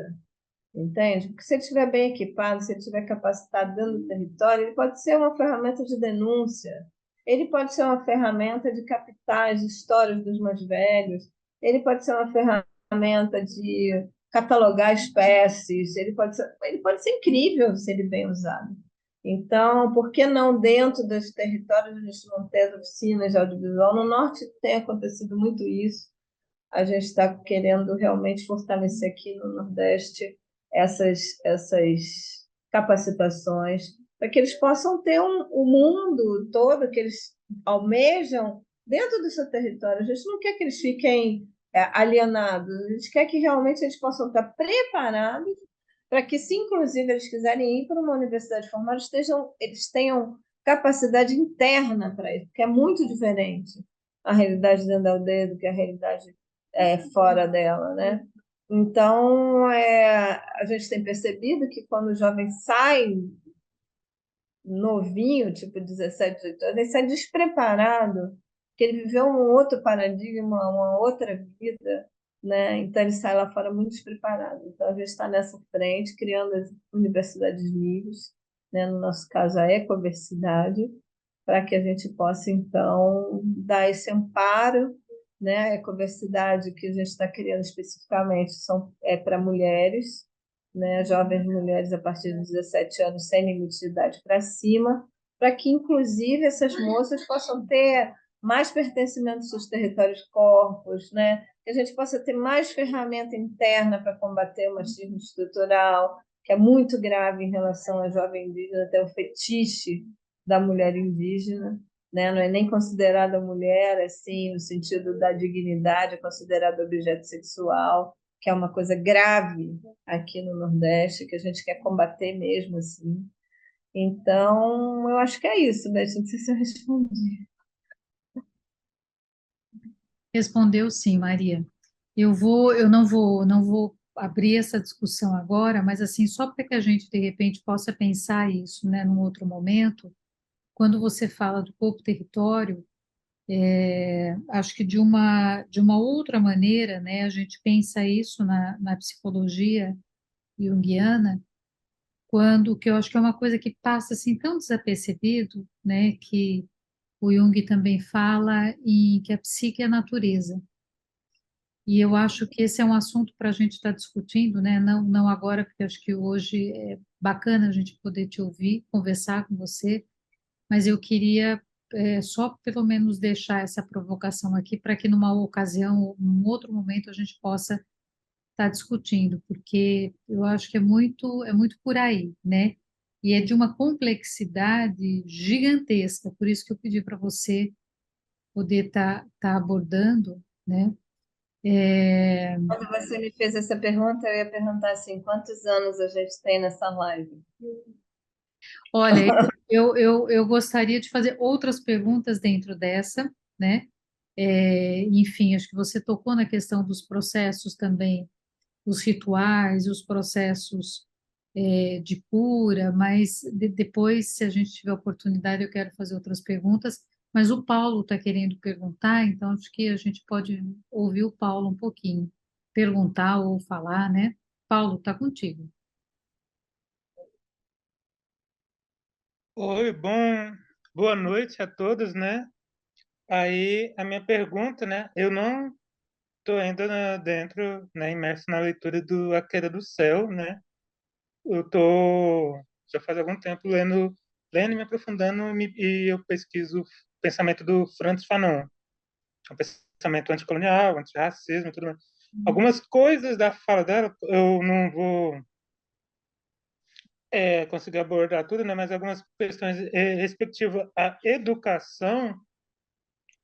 entende? Porque se ele estiver bem equipado, se ele estiver capacitado dentro do território, ele pode ser uma ferramenta de denúncia, ele pode ser uma ferramenta de captar as histórias dos mais velhos, ele pode ser uma ferramenta de catalogar espécies, ele pode ser incrível se ele bem usado. Então, por que não dentro dos territórios a gente não ter oficinas de audiovisual? No Norte tem acontecido muito isso. A gente está querendo realmente fortalecer aqui no Nordeste essas capacitações para que eles possam ter o mundo todo que eles almejam dentro do seu território. A gente não quer que eles fiquem alienados, a gente quer que realmente eles possam estar preparados para que, se inclusive eles quiserem ir para uma universidade formal, eles tenham capacidade interna para isso, porque é muito diferente a realidade dentro da aldeia do que a realidade fora dela, né? Então, a gente tem percebido que quando o jovem sai novinho, tipo 17, 18 anos, ele sai despreparado, que ele viveu um outro paradigma, uma outra vida, né? Então, ele sai lá fora muito despreparado. Então, a gente está nessa frente, criando as universidades livres, né? No nosso caso, a Ecoversidade, para que a gente possa, então, dar esse amparo, né? A Ecoversidade que a gente está criando especificamente é para mulheres, né? Jovens mulheres a partir de 17 anos, sem limite de idade para cima, para que, inclusive, essas moças possam ter mais pertencimento aos seus territórios corpos, né? Que a gente possa ter mais ferramenta interna para combater o machismo estrutural, que é muito grave em relação à jovem indígena, até o fetiche da mulher indígena, né? Não é nem considerada mulher, assim, no sentido da dignidade, é considerada objeto sexual, que é uma coisa grave aqui no Nordeste, que a gente quer combater mesmo, assim. Então, eu acho que é isso, Beth. Não sei se eu respondi. Respondeu sim, Maria. Eu não vou abrir essa discussão agora, mas assim, só para que a gente de repente possa pensar isso, né, num outro momento, quando você fala do corpo território, acho que de uma outra maneira, né, a gente pensa isso na psicologia junguiana, quando, que eu acho que é uma coisa que passa assim tão desapercebido, né, que o Jung também fala em que a psique é a natureza. E eu acho que esse é um assunto para a gente estar discutindo, né? Não agora, porque acho que hoje é bacana a gente poder te ouvir, conversar com você, mas eu queria só pelo menos deixar essa provocação aqui para que numa ocasião, ou num outro momento, a gente possa estar discutindo, porque eu acho que é muito por aí, né? E é de uma complexidade gigantesca, por isso que eu pedi para você poder estar abordando, né? É, Quando você me fez essa pergunta, eu ia perguntar assim, quantos anos a gente tem nessa live? olha, eu gostaria de fazer outras perguntas dentro dessa, né? Enfim, acho que você tocou na questão dos processos também, os rituais, os processos de cura, mas depois, se a gente tiver oportunidade, eu quero fazer outras perguntas. Mas o Paulo está querendo perguntar, então acho que a gente pode ouvir o Paulo um pouquinho, perguntar ou falar, né? Paulo, está contigo. Oi, boa noite a todos, né? Aí a minha pergunta, né? Eu não estou ainda dentro, né, imerso na leitura do A Queda do Céu, né? Eu tô já faz algum tempo lendo e me aprofundando e eu pesquiso o pensamento do Frantz Fanon, um pensamento anticolonial, antirracismo, e tudo mais. Algumas coisas da fala dela eu não vou conseguir abordar tudo, né? Mas algumas questões respectivas à educação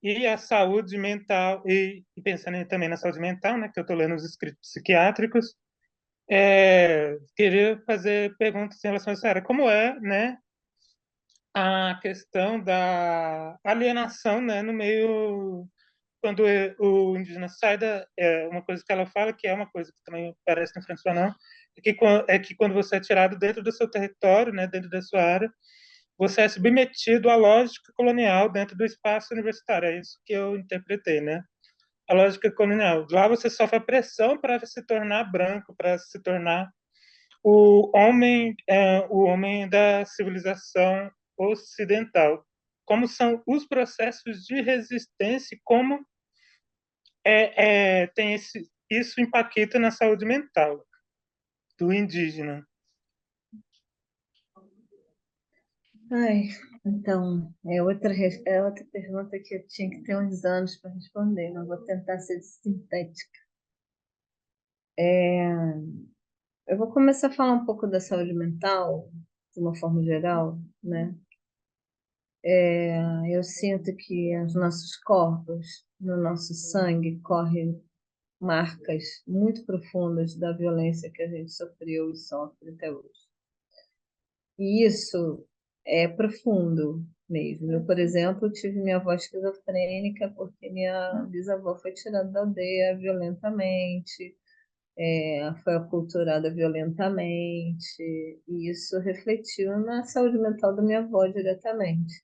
e à saúde mental, e pensando também na saúde mental, né? Que eu estou lendo os escritos psiquiátricos, queria fazer perguntas em relação a isso. Como é, né? A questão da alienação, né? No meio quando o indígena sai uma coisa que ela fala, que é uma coisa que também aparece no Francisco Fanon, é que quando você é tirado dentro do seu território, né, dentro da sua área, você é submetido à lógica colonial dentro do espaço universitário. É isso que eu interpretei, né? A lógica colonial. Lá você sofre a pressão para se tornar branco, para se tornar o homem da civilização ocidental. Como são os processos de resistência, como isso impacta na saúde mental do indígena. Ai, então, é outra pergunta que eu tinha que ter uns anos para responder, mas vou tentar ser sintética. Eu vou começar a falar um pouco da saúde mental, de uma forma geral, né? Eu sinto que os nossos corpos, no nosso sangue, correm marcas muito profundas da violência que a gente sofreu e sofre até hoje. E isso é profundo mesmo. Eu, por exemplo, tive minha avó esquizofrênica porque minha bisavó foi tirada da aldeia violentamente, foi aculturada violentamente, e isso refletiu na saúde mental da minha avó diretamente,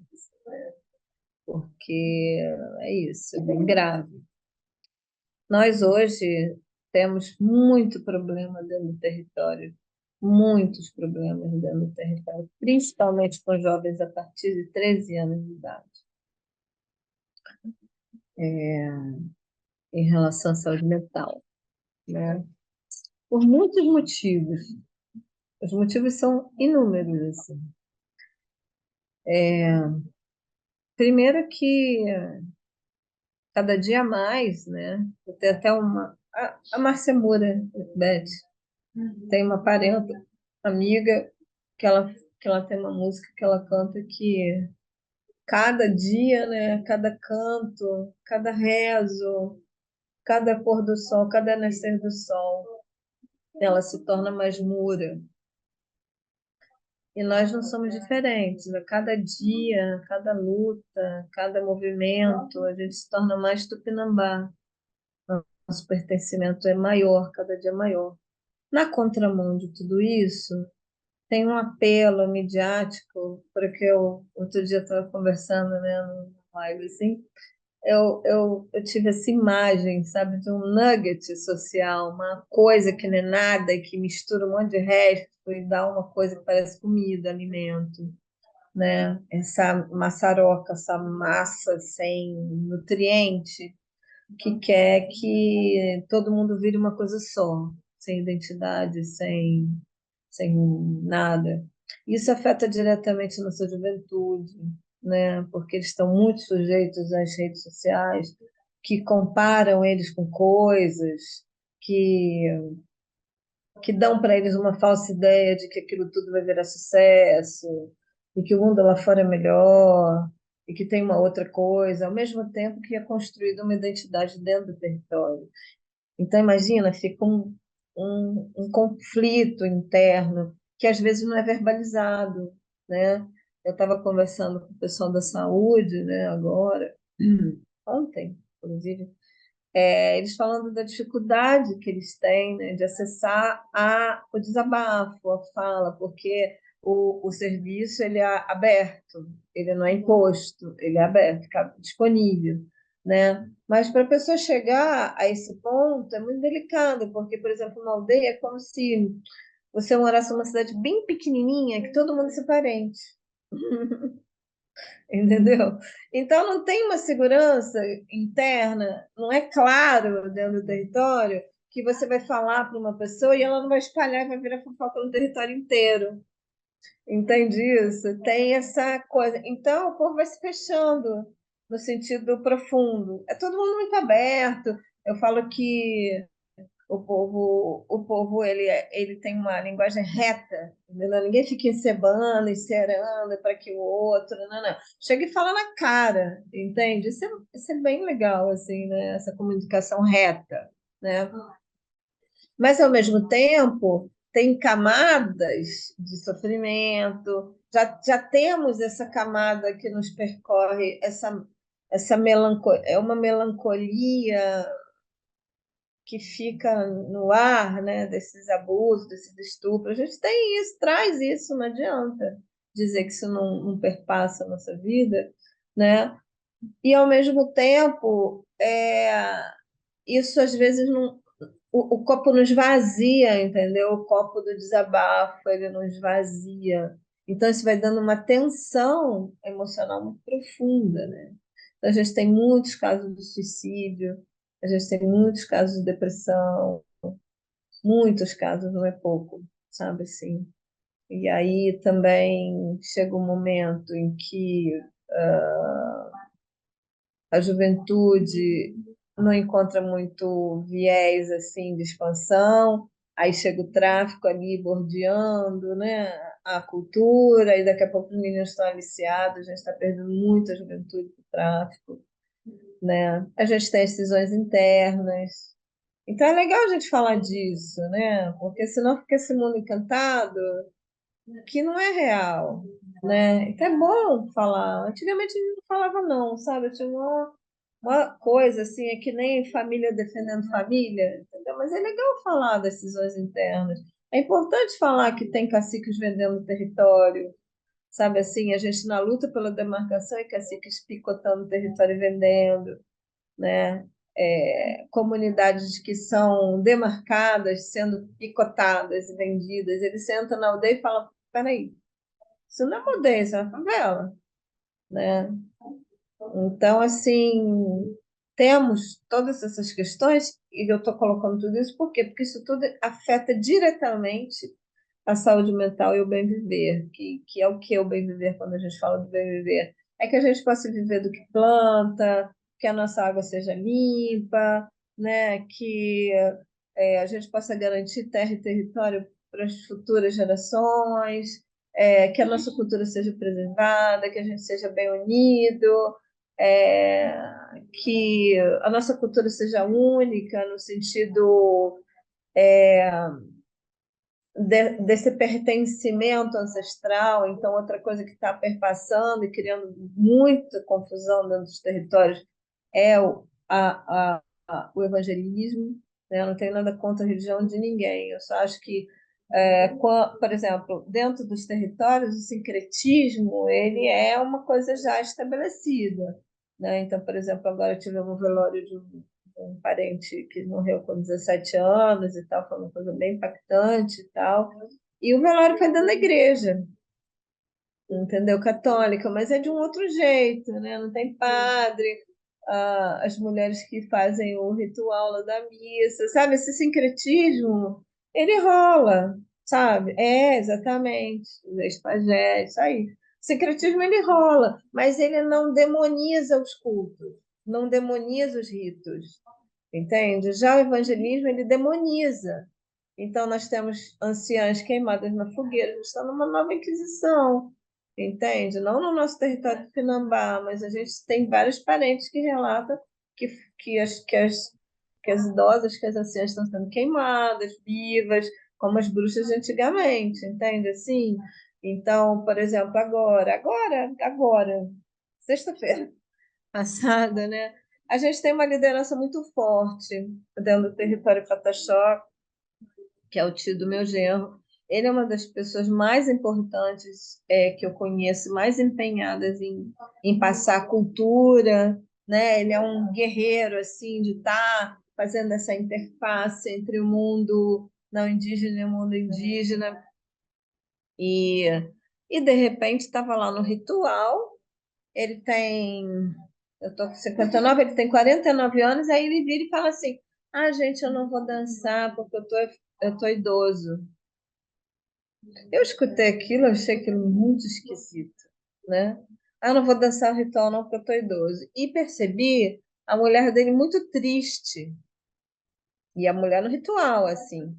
porque é isso, é bem grave. Nós hoje temos muito problema dentro do território, muitos problemas dentro do território, principalmente com jovens a partir de 13 anos de idade, em relação à saúde mental, né? Por muitos motivos. Os motivos são inúmeros, assim. Primeiro que cada dia mais, né? Tem até a Márcia Moura, Beth, tem uma parenta amiga que ela tem uma música que ela canta que cada dia, né, cada canto, cada rezo, cada pôr do sol, cada nascer do sol, ela se torna mais mura. E nós não somos diferentes. A cada dia, a cada luta, cada movimento, a gente se torna mais tupinambá. Nosso pertencimento é maior, cada dia maior. Na contramão de tudo isso, tem um apelo midiático, porque eu outro dia estava conversando, né, no live assim, eu tive essa imagem, sabe, de um nugget social, uma coisa que não é nada e que mistura um monte de resto e dá uma coisa que parece comida, alimento, né? Essa maçaroca, essa massa sem nutriente, que quer que todo mundo vire uma coisa só, sem identidade, sem nada. Isso afeta diretamente a nossa juventude, né? Porque eles estão muito sujeitos às redes sociais, que comparam eles com coisas, que, que dão para eles uma falsa ideia de que aquilo tudo vai virar sucesso, e que o mundo lá fora é melhor, e que tem uma outra coisa, ao mesmo tempo que é construída uma identidade dentro do território. Então, imagina, fica um conflito interno que às vezes não é verbalizado, né? Eu estava conversando com o pessoal da saúde, né, agora, ontem, inclusive, eles falando da dificuldade que eles têm, né, de acessar o desabafo, a fala, porque o serviço ele é aberto, ele não é imposto, ele é aberto, fica disponível, né? Mas para a pessoa chegar a esse ponto é muito delicado, porque, por exemplo, uma aldeia é como se você morasse numa cidade bem pequenininha, que todo mundo é parente. Entendeu? Então, não tem uma segurança interna, não é claro dentro do território que você vai falar para uma pessoa e ela não vai espalhar e vai virar fofoca no território inteiro. Entende isso? Tem essa coisa. Então, o povo vai se fechando no sentido profundo. É todo mundo muito aberto. Eu falo que o povo ele tem uma linguagem reta, entendeu? Ninguém fica encebando, encerando para que o outro, não, não. Chega e fala na cara, entende? Isso é bem legal, assim, né? Essa comunicação reta, né? Mas, ao mesmo tempo, tem camadas de sofrimento, já temos essa camada que nos percorre, essa melancolia, é uma melancolia que fica no ar, né, desses abusos, desses estupros. A gente tem isso, traz isso, não adianta dizer que isso não perpassa a nossa vida, né? E, ao mesmo tempo, isso às vezes não. O copo nos vazia, entendeu? O copo do desabafo, ele nos vazia. Então, isso vai dando uma tensão emocional muito profunda, né? Então, a gente tem muitos casos de suicídio, a gente tem muitos casos de depressão, muitos casos, não é pouco, sabe assim? E aí também chega um momento em que a juventude não encontra muito viés assim de expansão, aí chega o tráfico ali bordeando, né, a cultura, e daqui a pouco os meninos estão aliciados, a gente está perdendo muita juventude para o tráfico, né? A gente tem as cisões internas. Então é legal a gente falar disso, né? Porque senão fica esse mundo encantado que não é real, né? Então é bom falar. Antigamente a gente não falava não, sabe? Tinha uma coisa assim, é que nem família defendendo família, entendeu? Mas é legal falar das decisões internas. É importante falar que tem caciques vendendo território, sabe assim? A gente na luta pela demarcação e caciques picotando território e vendendo, né? Comunidades que são demarcadas sendo picotadas e vendidas. Eles sentam na aldeia e falam: peraí, isso não é uma aldeia, isso é uma favela, né? Então, assim, temos todas essas questões, e eu estou colocando tudo isso por quê? Porque isso tudo afeta diretamente a saúde mental e o bem-viver, que é o que é o bem-viver quando a gente fala do bem-viver? É que a gente possa viver do que planta, que a nossa água seja limpa, né? Que a gente possa garantir terra e território para as futuras gerações, que a nossa cultura seja preservada, que a gente seja bem unido, é, que a nossa cultura seja única no sentido desse pertencimento ancestral. Então, outra coisa que está perpassando e criando muita confusão dentro dos territórios é o evangelismo, né? Eu não tenho nada contra a religião de ninguém, eu só acho que, por exemplo, dentro dos territórios, o sincretismo ele é uma coisa já estabelecida, né? Então, por exemplo, agora tivemos um velório de um parente que morreu com 17 anos e tal, foi uma coisa bem impactante e tal, e o velório foi dentro da igreja, entendeu? Católica, mas é de um outro jeito, né? Não tem padre, as mulheres que fazem o ritual lá da missa, sabe? Esse sincretismo, ele rola, sabe? Exatamente, os ex-pajés, isso aí. O sincretismo, ele rola, mas ele não demoniza os cultos, não demoniza os ritos, entende? Já o evangelismo, ele demoniza. Então, nós temos anciãs queimadas na fogueira, a gente está numa nova Inquisição, entende? Não no nosso território de Pinambá, mas a gente tem vários parentes que relatam que, que as idosas, que as anciãs estão sendo queimadas, vivas, como as bruxas de antigamente, entende? Assim, então, por exemplo, agora, sexta-feira passada, né? A gente tem uma liderança muito forte dentro do território Pataxó, que é o tio do meu genro. Ele é uma das pessoas mais importantes que eu conheço, mais empenhadas em passar a cultura, né? Ele é um guerreiro assim de estar fazendo essa interface entre o mundo não indígena e o mundo indígena. E, e de repente estava lá no ritual. Ele tem, eu tô com 59, ele tem 49 anos, aí ele vira e fala assim: ah, gente, eu não vou dançar porque eu tô idoso. Eu escutei aquilo, eu achei aquilo muito esquisito, né? Ah, eu não vou dançar o ritual não porque eu tô idoso. E percebi a mulher dele muito triste. E a mulher no ritual, assim.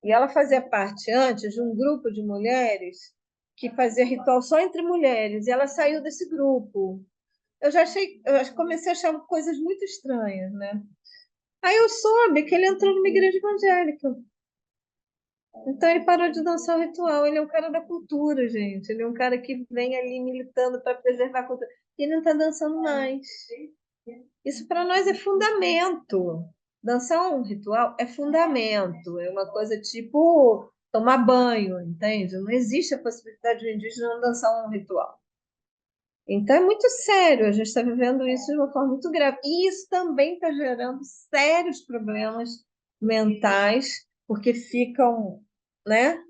E ela fazia parte antes de um grupo de mulheres que fazia ritual só entre mulheres. E ela saiu desse grupo. Comecei a achar coisas muito estranhas, né? Aí eu soube que ele entrou numa igreja evangélica. Então ele parou de dançar o ritual. Ele é um cara da cultura, gente. Ele é um cara que vem ali militando para preservar a cultura. E ele não está dançando mais. Isso para nós é fundamento. Dançar um ritual é fundamento. É uma coisa tipo tomar banho, entende? Não existe a possibilidade de um indígena não dançar um ritual. Então é muito sério. A gente está vivendo isso de uma forma muito grave. E isso também está gerando sérios problemas mentais, porque ficam, né?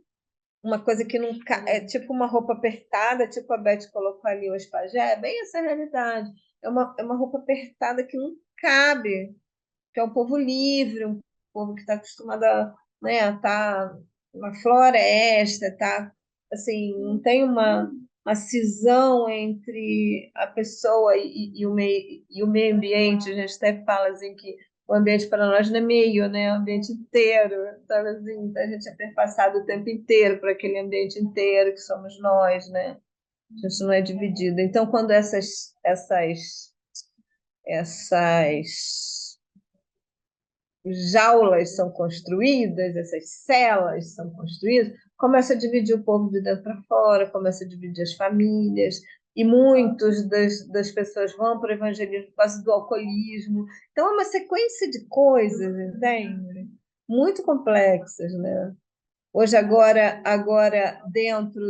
Uma coisa que não é tipo uma roupa apertada, tipo a Beth colocou ali o espagé, é bem essa realidade. É uma roupa apertada que não cabe, que é um povo livre, um povo que está acostumado a, né, a estar na floresta, tá, assim, não tem uma cisão entre a pessoa e o meio ambiente. A gente até fala assim que o ambiente para nós não é meio, né? É o ambiente inteiro, sabe assim? Então a gente é perpassado o tempo inteiro por aquele ambiente inteiro que somos nós, né? A gente não é dividido. Então, quando essas jaulas são construídas, essas celas são construídas, começa a dividir o povo de dentro para fora, começa a dividir as famílias, e muitos das pessoas vão para o evangelismo por causa do alcoolismo. Então, é uma sequência de coisas, entende? Muito complexas, né? Hoje, agora dentro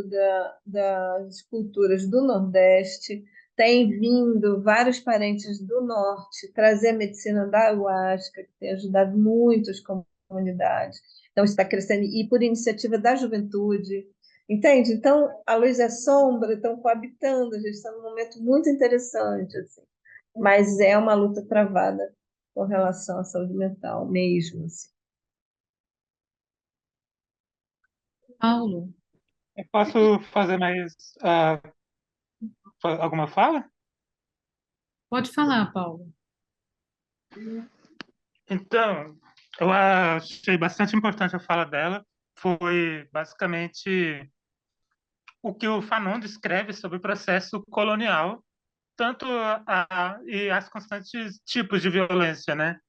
das culturas do Nordeste, tem vindo vários parentes do Norte trazer a medicina da ayahuasca, que tem ajudado muito as comunidades. Então, está crescendo, e por iniciativa da juventude, entende? Então, a luz e a sombra estão coabitando, a gente está num momento muito interessante, assim. Mas é uma luta travada com relação à saúde mental mesmo, assim. Paulo, Eu posso fazer mais alguma fala? pode falar, Paulo. Então, eu achei bastante importante a fala dela, foi basicamente o que o Fanon descreve sobre o processo colonial, tanto e as constantes tipos de violência, né?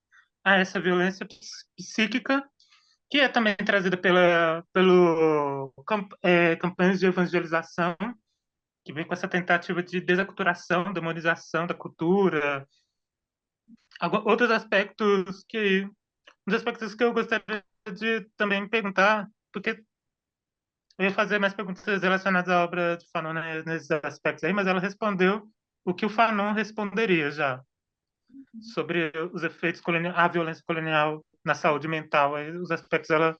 Há essa violência psíquica, que é também trazida pelo campanhas de evangelização, que vem com essa tentativa de desaculturação, demonização da cultura. Outros aspectos um dos aspectos que eu gostaria de também perguntar, porque eu ia fazer mais perguntas relacionadas à obra de Fanon, né, nesses aspectos aí, mas ela respondeu o que o Fanon responderia já sobre os efeitos colonial, a violência colonial na saúde mental. Aí os aspectos ela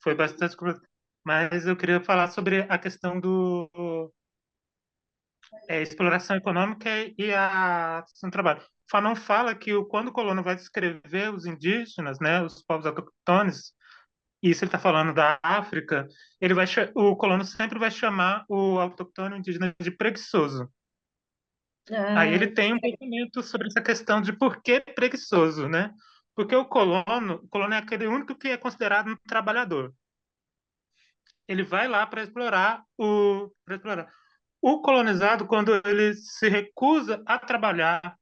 foi bastante, mas eu queria falar sobre a questão do exploração econômica e a questão do trabalho. Fanon fala que quando o colono vai descrever os indígenas, né, os povos autoctones, e isso ele está falando da África, o colono sempre vai chamar o autoctone indígena de preguiçoso. Aí Ah, ele tem um pensamento sobre essa questão de por que preguiçoso, né? Porque o colono é aquele único que é considerado um trabalhador. Ele vai lá para explorar para explorar. O colonizado, quando ele se recusa a trabalhar,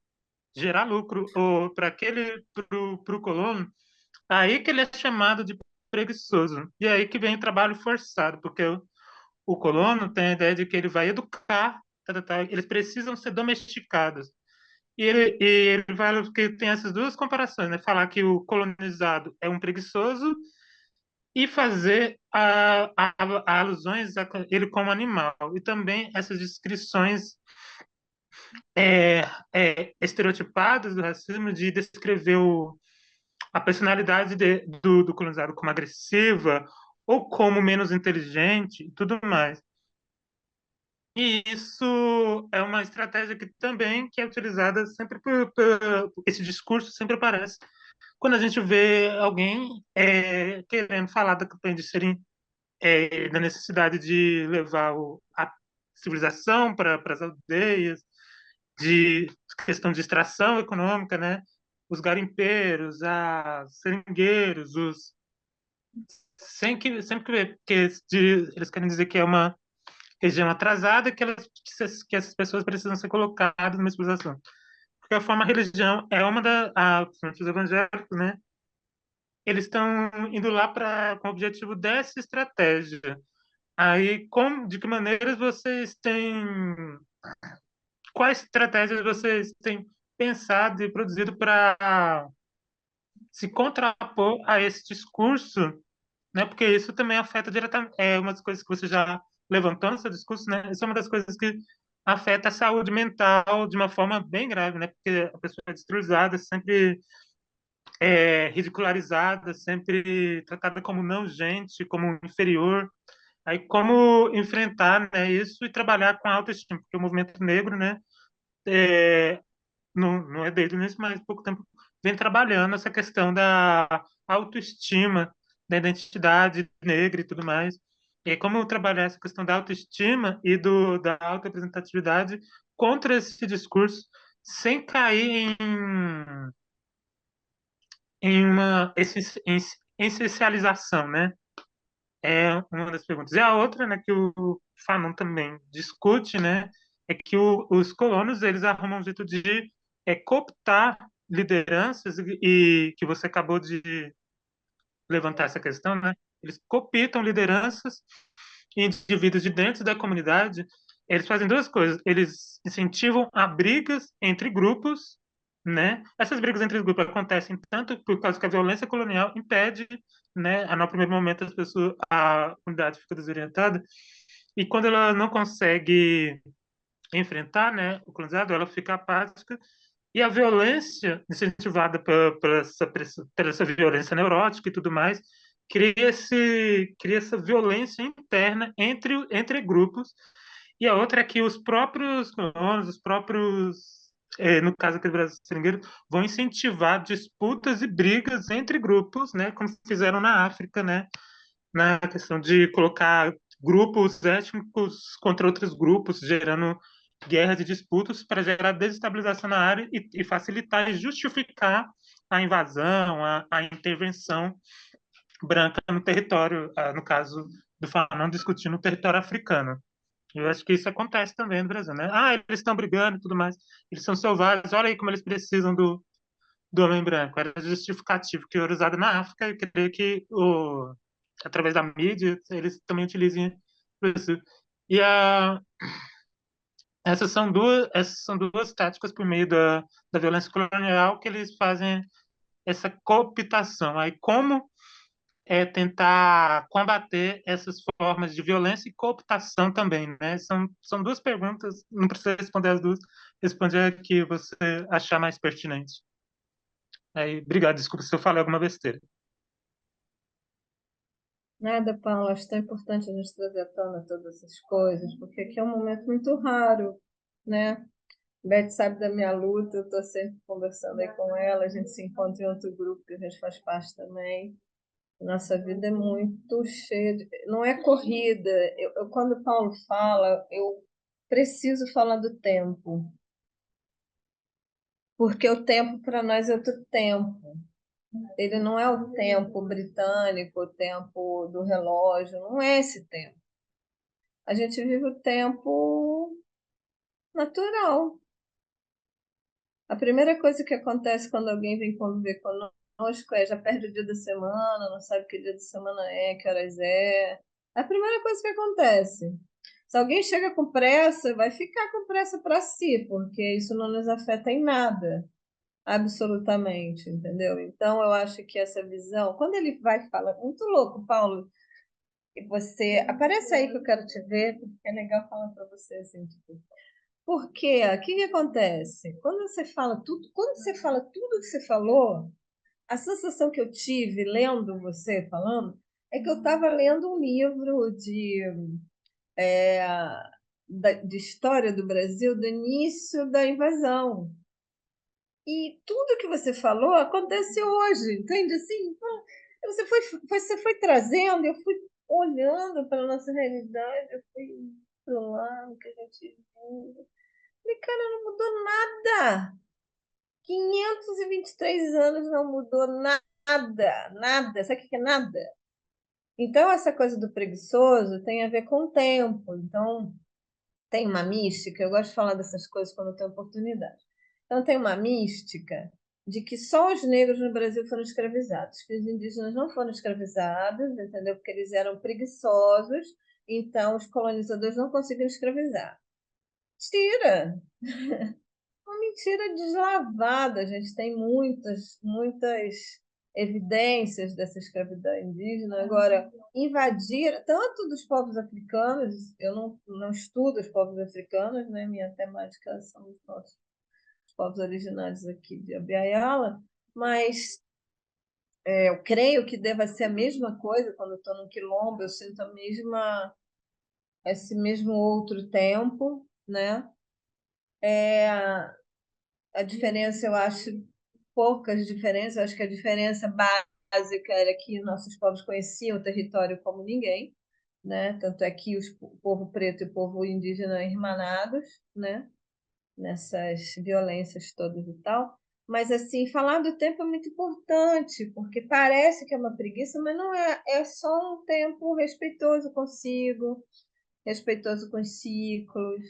gerar lucro ou para o colono, aí que ele é chamado de preguiçoso. E aí que vem o trabalho forçado, porque o colono tem a ideia de que ele vai educar, eles precisam ser domesticados. E ele vai que tem essas duas comparações, né? Falar que o colonizado é um preguiçoso e fazer alusões a ele como animal. E também essas descrições é, estereotipadas do racismo de descrever a personalidade do colonizado como agressiva ou como menos inteligente e tudo mais. E isso é uma estratégia que também que é utilizada sempre esse discurso sempre aparece quando a gente vê alguém querendo falar da campanha de serem da necessidade de levar a civilização para as aldeias, de questão de extração econômica, né? Os garimpeiros, os seringueiros, eles querem dizer que é uma região atrasada que essas pessoas precisam ser colocadas numa civilização. De qualquer forma, a religião é os evangélicos, né? Eles estão indo lá com o objetivo dessa estratégia. Aí, de que maneiras vocês têm, quais estratégias vocês têm pensado e produzido para se contrapor a esse discurso, né? Porque isso também afeta diretamente, uma das coisas que você já levantou no seu discurso, né? Isso é uma das coisas que afeta a saúde mental de uma forma bem grave, né? Porque a pessoa é destruída, sempre ridicularizada, sempre tratada como não gente, como inferior. Aí como enfrentar, né, isso e trabalhar com a autoestima, porque o movimento negro, né, não é desde o início, mas pouco tempo vem trabalhando essa questão da autoestima, da identidade negra e tudo mais. E aí, como trabalhar essa questão da autoestima e da autorrepresentatividade contra esse discurso, sem cair em uma essencialização, né? É uma das perguntas. E a outra, né, que o Fanon também discute, né, é que os colonos eles arrumam um jeito de cooptar lideranças e que você acabou de levantar essa questão, né? Eles cooptam lideranças e indivíduos de dentro da comunidade. Eles fazem duas coisas. Eles incentivam a brigas entre grupos, né? Essas brigas entre grupos acontecem tanto por causa que a violência colonial impede, né? No primeiro momento a comunidade fica desorientada e quando ela não consegue enfrentar, né, o colonizado, ela fica apática e a violência incentivada por essa violência neurótica e tudo mais cria essa violência interna entre grupos. E a outra é que os próprios colonos, no caso aqui do Brasil Seringueiro, vão incentivar disputas e brigas entre grupos, né, como fizeram na África, né, na questão de colocar grupos étnicos contra outros grupos, gerando guerras e disputas para gerar desestabilização na área e facilitar e justificar a invasão, a intervenção branca no território, no caso do Fanon, discutindo o território africano. Eu acho que isso acontece também no Brasil, né? Ah, eles estão brigando e tudo mais, eles são selvagens, olha aí como eles precisam do homem branco. Era justificativo que era usado na África, e eu creio que, através da mídia, eles também utilizem isso. E essas são duas táticas por meio da violência colonial que eles fazem essa cooptação. Aí, como tentar combater essas formas de violência e cooptação também, né? São duas perguntas, não precisa responder as duas, responde a que você achar mais pertinente. Aí, obrigado, desculpa se eu falei alguma besteira. Nada, Paulo, acho tão importante a gente trazer à tona todas essas coisas, porque aqui é um momento muito raro, né? Beth sabe da minha luta, eu estou sempre conversando aí com ela, a gente se encontra em outro grupo que a gente faz parte também. Nossa vida é muito cheia de... Não é corrida. Quando o Paulo fala, eu preciso falar do tempo, porque o tempo para nós é outro tempo. Ele não é o tempo britânico, o tempo do relógio, não é esse tempo. A gente vive o tempo natural. A primeira coisa que acontece quando alguém vem conviver conosco é já perde o dia da semana, não sabe que dia da semana é, que horas é. É a primeira coisa que acontece. Se alguém chega com pressa, vai ficar com pressa para si, porque isso não nos afeta em nada, absolutamente, entendeu? Então, eu acho que essa visão, quando ele vai falar, muito louco, Paulo, e você aparece aí que eu quero te ver, porque é legal falar para você assim, tipo, por quê? O que que acontece? Quando você fala tudo que você falou, a sensação que eu tive lendo você falando é que eu estava lendo um livro é, de história do Brasil do início da invasão. E tudo que você falou acontece hoje, entende? Assim, você foi trazendo, eu fui olhando para a nossa realidade, eu fui pro lado que a gente vive. E, cara, não mudou nada. 523 anos não mudou nada, nada. Sabe o que é nada? Então, essa coisa do preguiçoso tem a ver com o tempo. Então, tem uma mística, eu gosto de falar dessas coisas quando eu tenho oportunidade. Então, tem uma mística de que só os negros no Brasil foram escravizados, que os indígenas não foram escravizados, entendeu? Porque eles eram preguiçosos, então os colonizadores não conseguiram escravizar. Tira! Uma mentira deslavada. A gente tem muitas evidências dessa escravidão indígena. Agora, invadir tanto dos povos africanos, eu não estudo os povos africanos, né? Minha temática são os povos originários aqui de Abiaiala, mas eu creio que deva ser a mesma coisa quando eu estou no quilombo, eu sinto esse mesmo outro tempo, né? A diferença, eu acho, poucas diferenças. Eu acho que a diferença básica era que nossos povos conheciam o território como ninguém, né? Tanto é que o povo preto e o povo indígena irmanados, né? Nessas violências todas e tal. Mas, assim, falar do tempo é muito importante, porque parece que é uma preguiça, mas não é. É só um tempo respeitoso consigo, respeitoso com os ciclos,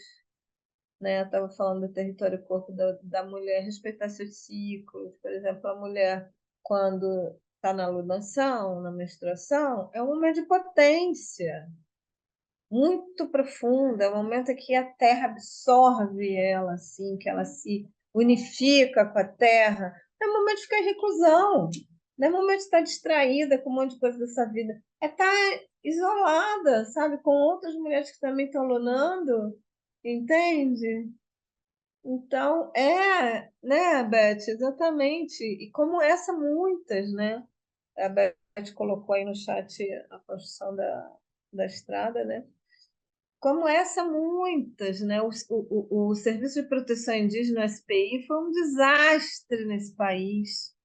né? Eu estava falando do território corpo da mulher respeitar seus ciclos. Por exemplo, a mulher, quando está na lunação, na menstruação, é um momento de potência muito profunda, é um momento que a terra absorve ela, assim, que ela se unifica com a terra. Não é momento de ficar em reclusão, não é momento de estar distraída com um monte de coisa dessa vida. É estar isolada, sabe, com outras mulheres que também estão lunando, entende? Então, né, Beth, exatamente. E como essa, muitas, né? A Beth colocou aí no chat a construção da estrada, né? Como essa, muitas, né? O Serviço de Proteção Indígena, o SPI, foi um desastre nesse país,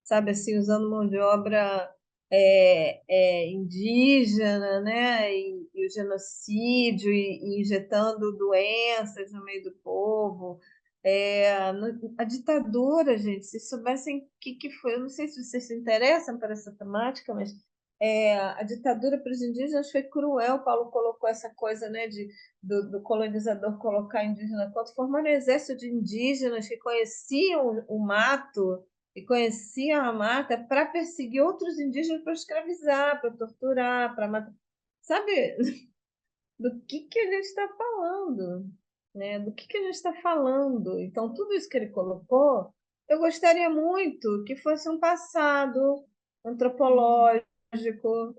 sabe, assim, usando mão de obra indígena, né, e o genocídio, e injetando doenças no meio do povo. A ditadura, gente, se soubessem o que foi, eu não sei se vocês se interessam por essa temática, mas A ditadura para os indígenas foi cruel. Paulo colocou essa coisa, né, do colonizador colocar indígena contra, formando um exército de indígenas que conheciam o mato e conheciam a mata para perseguir outros indígenas, para escravizar, para torturar, para matar. Sabe do que a gente está falando, né? Do que a gente está falando? Então, tudo isso que ele colocou, eu gostaria muito que fosse um passado antropológico,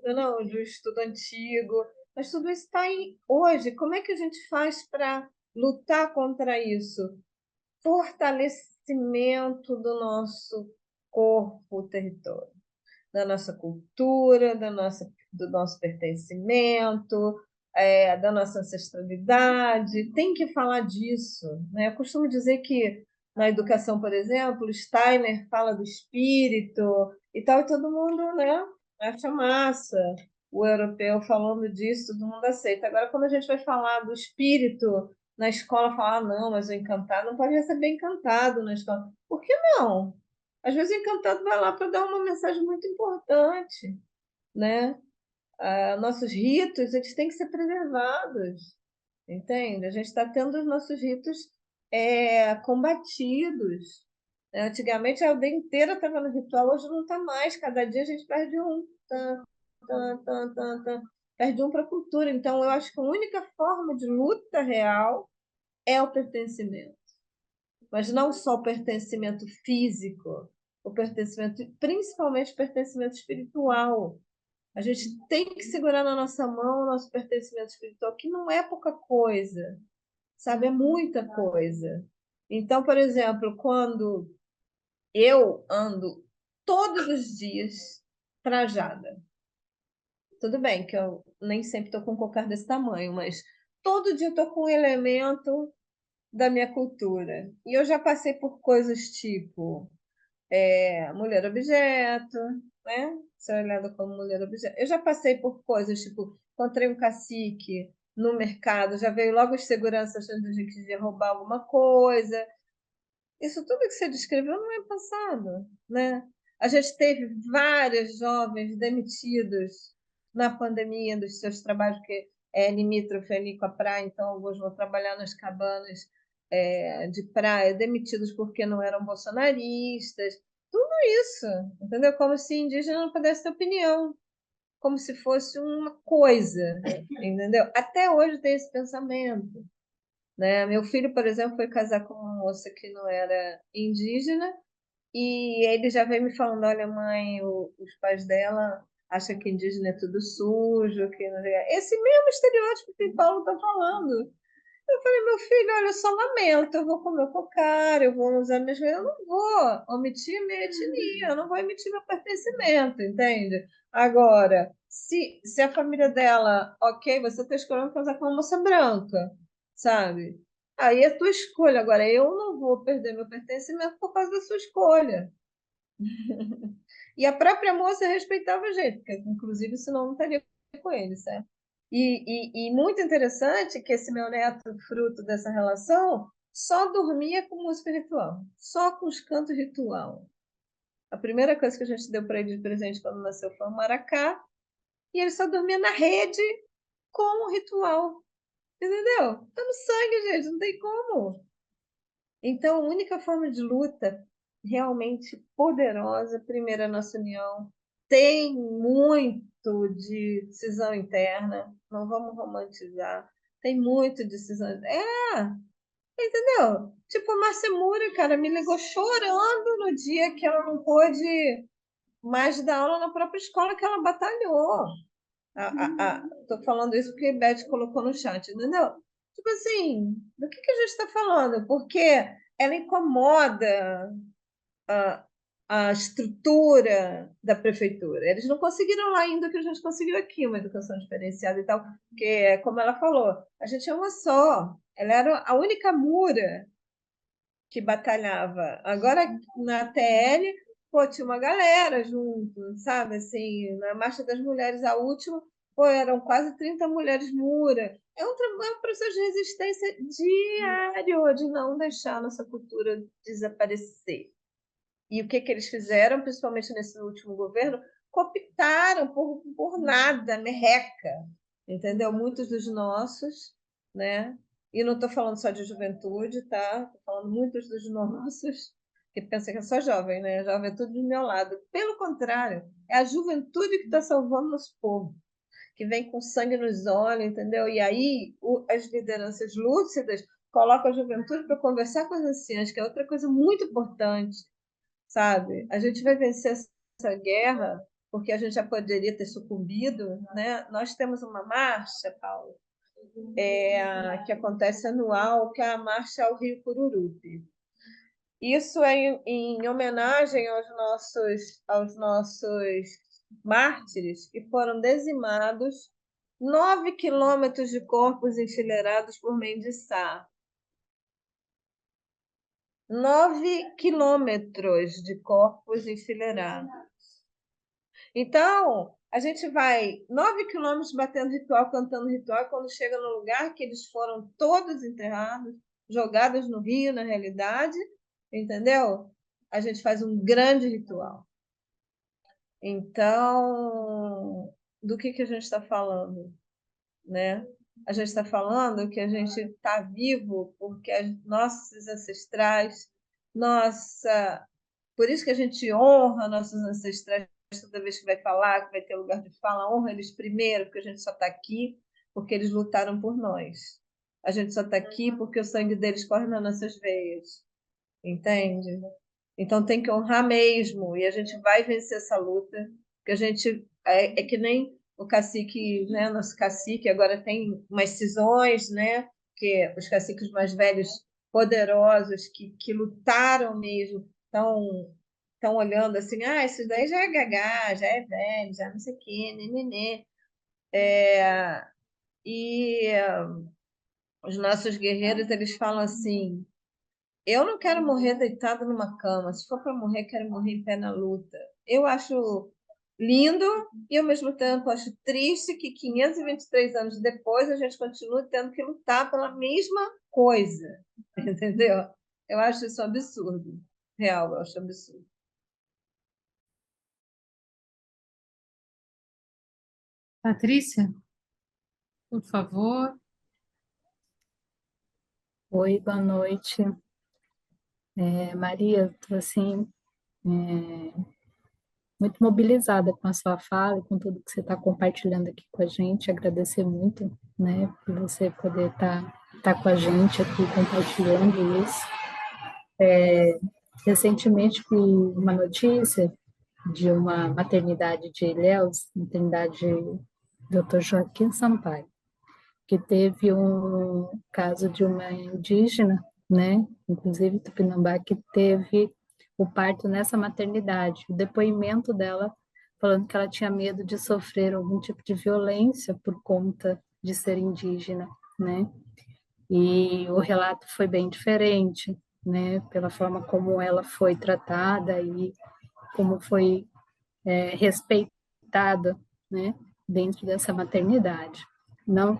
não, de um estudo antigo, mas tudo isso está em hoje. Como é que a gente faz para lutar contra isso? Fortalecimento do nosso corpo, território, da nossa cultura, do nosso pertencimento, da nossa ancestralidade. Tem que falar disso, né? Eu costumo dizer que na educação, por exemplo, Steiner fala do espírito e tal, e todo mundo, né, acha massa. O europeu falando disso, todo mundo aceita. Agora, quando a gente vai falar do espírito na escola, falar, não, mas o encantado não pode receber encantado na escola. Por que não? Às vezes o encantado vai lá para dar uma mensagem muito importante, né? Nossos ritos, eles têm que ser preservados, entende? A gente está tendo os nossos ritos combatidos. Né? Antigamente a aldeia inteira estava no ritual, hoje não está mais. Cada dia a gente perde um. Perde um para a cultura. Então, eu acho que a única forma de luta real é o pertencimento. Mas não só o pertencimento físico, o pertencimento, principalmente o pertencimento espiritual. A gente tem que segurar na nossa mão o nosso pertencimento espiritual, que não é pouca coisa, sabe? É muita coisa. Então, por exemplo, quando eu ando todos os dias trajada, tudo bem que eu nem sempre estou com um cocar desse tamanho, mas todo dia estou com um elemento da minha cultura. E eu já passei por coisas tipo mulher objeto, né? Ser olhada como mulher objeto. Eu já passei por coisas tipo, encontrei um cacique no mercado, já veio logo os seguranças achando que a gente ia roubar alguma coisa. Isso tudo que você descreveu não é passado, né? A gente teve vários jovens demitidos na pandemia dos seus trabalhos, que é limítrofe ali com a praia, então alguns vão trabalhar nas cabanas de praia, demitidos porque não eram bolsonaristas. Tudo isso, entendeu? Como se indígena não pudesse ter opinião, como se fosse uma coisa, entendeu? Até hoje tem esse pensamento. Né? Meu filho, por exemplo, foi casar com uma moça que não era indígena e ele já veio me falando, olha, mãe, os pais dela acham que indígena é tudo sujo, que não... Esse mesmo estereótipo que o Paulo está falando. Eu falei, meu filho, olha, eu só lamento, eu vou comer cocar, eu vou usar minhas coisas, eu não vou omitir minha etnia, eu não vou emitir meu pertencimento, entende? Agora, se a família dela, ok, você está escolhendo casar com uma moça branca, sabe? Aí é tua escolha. Agora, eu não vou perder meu pertencimento por causa da sua escolha. E a própria moça respeitava a gente, porque, inclusive, senão não estaria com ele, certo? E muito interessante que esse meu neto, fruto dessa relação, só dormia com música ritual, só com os cantos ritual. A primeira coisa que a gente deu para ele de presente quando nasceu foi um maracá, e ele só dormia na rede com o ritual. Entendeu? Tá no sangue, gente, não tem como. Então, a única forma de luta realmente poderosa, primeiro, a nossa união, tem muito de cisão interna, não vamos romantizar, tem muito de cisão. Entendeu? Tipo, a Márcia Moura, cara, me ligou chorando no dia que ela não pôde mais dar aula na própria escola que ela batalhou. Tô falando isso porque a Beth colocou no chat, entendeu? Tipo assim, do que a gente está falando? Porque ela incomoda a, a estrutura da prefeitura. Eles não conseguiram lá ainda o que a gente conseguiu aqui, uma educação diferenciada e tal, porque, como ela falou, a gente é uma só. Ela era a única mura que batalhava. Agora, na TL, pô, tinha uma galera junto, sabe? Assim, na Marcha das Mulheres, a última, pô, eram quase 30 mulheres mura. É um processo de resistência diário, de não deixar a nossa cultura desaparecer. E o que eles fizeram, principalmente nesse último governo, cooptaram por nada, merreca, entendeu? Muitos dos nossos, né? E não estou falando só de juventude, tá? Estou falando muitos dos nossos, que pensam que é só jovem, né? Jovem é tudo do meu lado. Pelo contrário, é a juventude que está salvando nosso povo, que vem com sangue nos olhos, entendeu? E aí as lideranças lúcidas colocam a juventude para conversar com as anciãs, que é outra coisa muito importante, sabe? A gente vai vencer essa guerra porque a gente já poderia ter sucumbido, né? Nós temos uma marcha, Paulo, que acontece anual, que é a Marcha ao Rio Cururupi. Isso é em homenagem aos nossos mártires que foram dizimados, 9 quilômetros de corpos enfileirados por Mendes Sá. 9 quilômetros de corpos enfileirados. Então, a gente vai 9 quilômetros batendo ritual, cantando ritual, e quando chega no lugar que eles foram todos enterrados, jogados no rio, na realidade, entendeu? A gente faz um grande ritual. Então, do que a gente está falando, né? A gente está falando que a gente está vivo porque as nossos ancestrais, por isso que a gente honra nossos ancestrais toda vez que vai falar, que vai ter lugar de fala, honra eles primeiro, porque a gente só está aqui porque eles lutaram por nós. A gente só está aqui porque o sangue deles corre nas nossas veias, entende? Então tem que honrar mesmo, e a gente vai vencer essa luta, porque a gente é que nem o cacique, né? Nosso cacique agora tem umas cisões, né? Que os caciques mais velhos, poderosos, que lutaram mesmo, estão olhando assim, isso daí já é gagá, já é velho, já não sei o quê, nenê. E os nossos guerreiros, eles falam assim, eu não quero morrer deitado numa cama. Se for para morrer, quero morrer em pé na luta. Eu acho lindo e, ao mesmo tempo, acho triste que 523 anos depois a gente continue tendo que lutar pela mesma coisa. Entendeu? Eu acho isso um absurdo. Real, eu acho absurdo. Patrícia, por favor. Oi, boa noite. Maria, estou assim, muito mobilizada com a sua fala e com tudo que você está compartilhando aqui com a gente. Agradecer muito, né, por você poder estar com a gente aqui compartilhando isso. Recentemente vi uma notícia de uma maternidade de Ilhéus, maternidade Dr. Joaquim Sampaio, que teve um caso de uma indígena, né, inclusive Tupinambá, que teve o parto nessa maternidade. O depoimento dela falando que ela tinha medo de sofrer algum tipo de violência por conta de ser indígena, né? E o relato foi bem diferente, né, pela forma como ela foi tratada e como foi respeitada, né, dentro dessa maternidade. Não,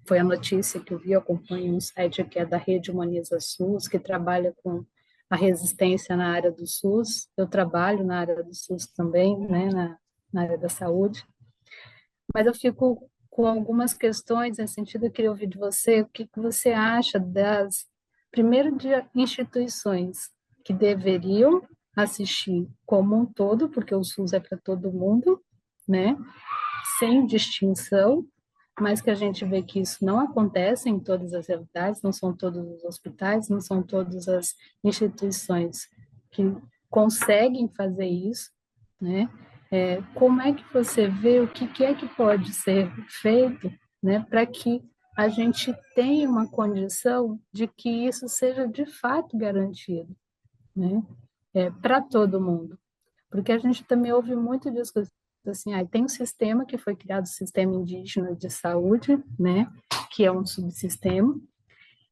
foi a notícia que eu vi, eu acompanho um site que é da Rede Humaniza SUS, que trabalha com a resistência na área do SUS. Eu trabalho na área do SUS também, né, na área da saúde. Mas eu fico com algumas questões nesse sentido. Eu queria ouvir de você o que você acha primeiro, de instituições que deveriam assistir como um todo, porque o SUS é para todo mundo, né, sem distinção, mas que a gente vê que isso não acontece em todas as realidades, não são todos os hospitais, não são todas as instituições que conseguem fazer isso, né? Como é que você vê o que é que pode ser feito, né, para que a gente tenha uma condição de que isso seja de fato garantido, né, para todo mundo? Porque a gente também ouve muito disso, assim, tem um sistema que foi criado, o Sistema Indígena de Saúde, né, que é um subsistema,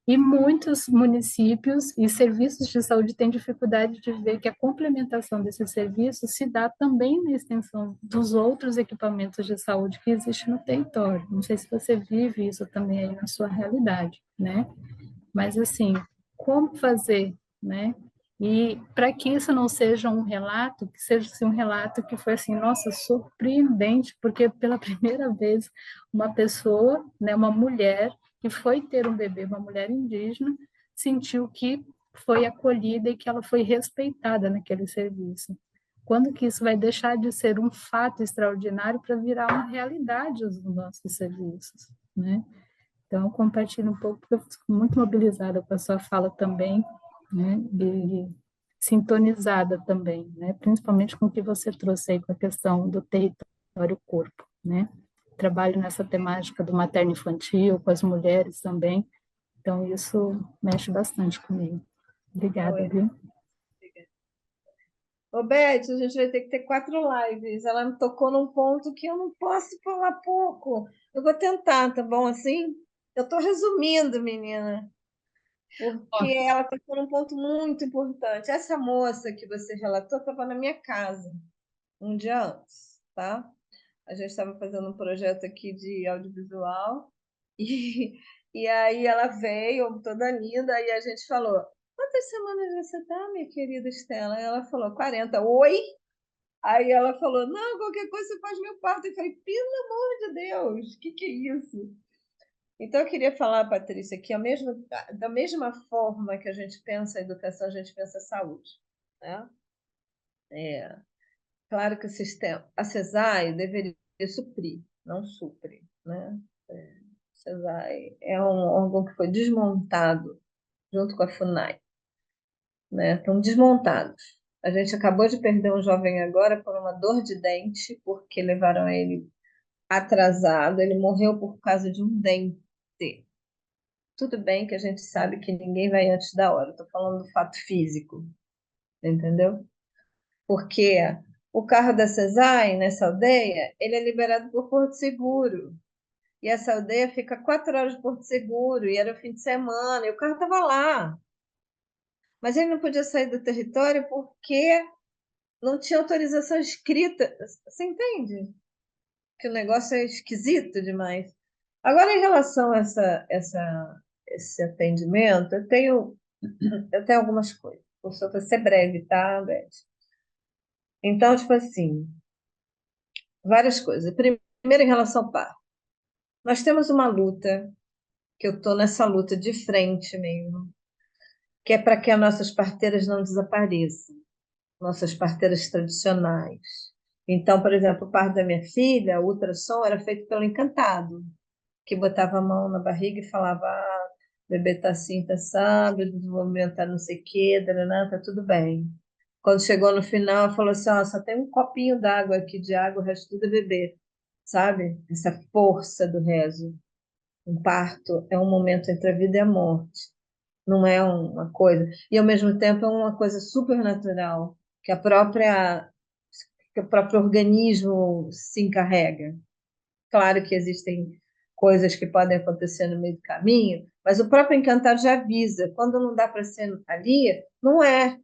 e muitos municípios e serviços de saúde têm dificuldade de ver que a complementação desses serviços se dá também na extensão dos outros equipamentos de saúde que existem no território. Não sei se você vive isso também aí na sua realidade, né? Mas, assim, como fazer, né, E para que isso não seja um relato, que seja assim, um relato que foi assim, nossa, surpreendente, porque pela primeira vez uma pessoa, né, uma mulher que foi ter um bebê, uma mulher indígena, sentiu que foi acolhida e que ela foi respeitada naquele serviço. Quando que isso vai deixar de ser um fato extraordinário para virar uma realidade os nossos serviços, né? Então, eu compartilho um pouco, porque eu fico muito mobilizada com a sua fala também, né? E sintonizada também, né? Principalmente com o que você trouxe aí com a questão do território-corpo, né? Trabalho nessa temática do materno-infantil, com as mulheres também, então isso mexe bastante comigo. Obrigada, Oi. viu? Ô, Beth, a gente vai ter que ter 4 lives. Ela me tocou num ponto que eu não posso falar pouco. Eu vou tentar, tá bom assim? Eu estou resumindo, menina, porque Ó, ela tocou num ponto muito importante. Essa moça que você relatou estava na minha casa um dia antes, tá? A gente estava fazendo um projeto aqui de audiovisual e, e aí ela veio toda linda e a gente falou: quantas semanas você tá, minha querida Estela? E ela falou: 40. Oi? Aí ela falou: não, qualquer coisa você faz meu parto. Eu falei: pelo amor de Deus, o que é isso? Então, eu queria falar, Patrícia, que da mesma forma que a gente pensa a educação, a gente pensa a saúde, né? É, claro que o sistema, a CESAI deveria suprir, não supre, né? CESAI é um órgão que foi desmontado junto com a FUNAI, né? Estão desmontados. A gente acabou de perder um jovem agora por uma dor de dente, porque levaram ele atrasado, ele morreu por causa de um dente. Tudo bem que a gente sabe que ninguém vai antes da hora, estou falando do fato físico, entendeu? Porque o carro da CESAI, nessa aldeia, ele é liberado por Porto Seguro. E essa aldeia fica 4 horas de Porto Seguro, e era o fim de semana, e o carro estava lá. Mas ele não podia sair do território porque não tinha autorização escrita. Você entende? Que o negócio é esquisito demais. Agora, em relação a esse atendimento, eu tenho algumas coisas. Vou ser breve, tá, Beth? Então, tipo assim, várias coisas. Primeiro, em relação ao parto. Nós temos uma luta, que eu estou nessa luta de frente mesmo, que é para que as nossas parteiras não desapareçam, nossas parteiras tradicionais. Então, por exemplo, o parto da minha filha, o ultrassom era feito pelo encantado, que botava a mão na barriga e falava: ah, o bebê está assim, está assado, o desenvolvimento está não sei o quê, está tudo bem. Quando chegou no final, ela falou assim: ó, só tem um copinho d'água aqui de água, o resto tudo é bebê. Sabe? Essa força do rezo. Um parto é um momento entre a vida e a morte. Não é uma coisa. E, ao mesmo tempo, é uma coisa supernatural, que o próprio organismo se encarrega. Claro que existem coisas que podem acontecer no meio do caminho, mas o próprio encantado já avisa. Quando não dá para ser ali, não é.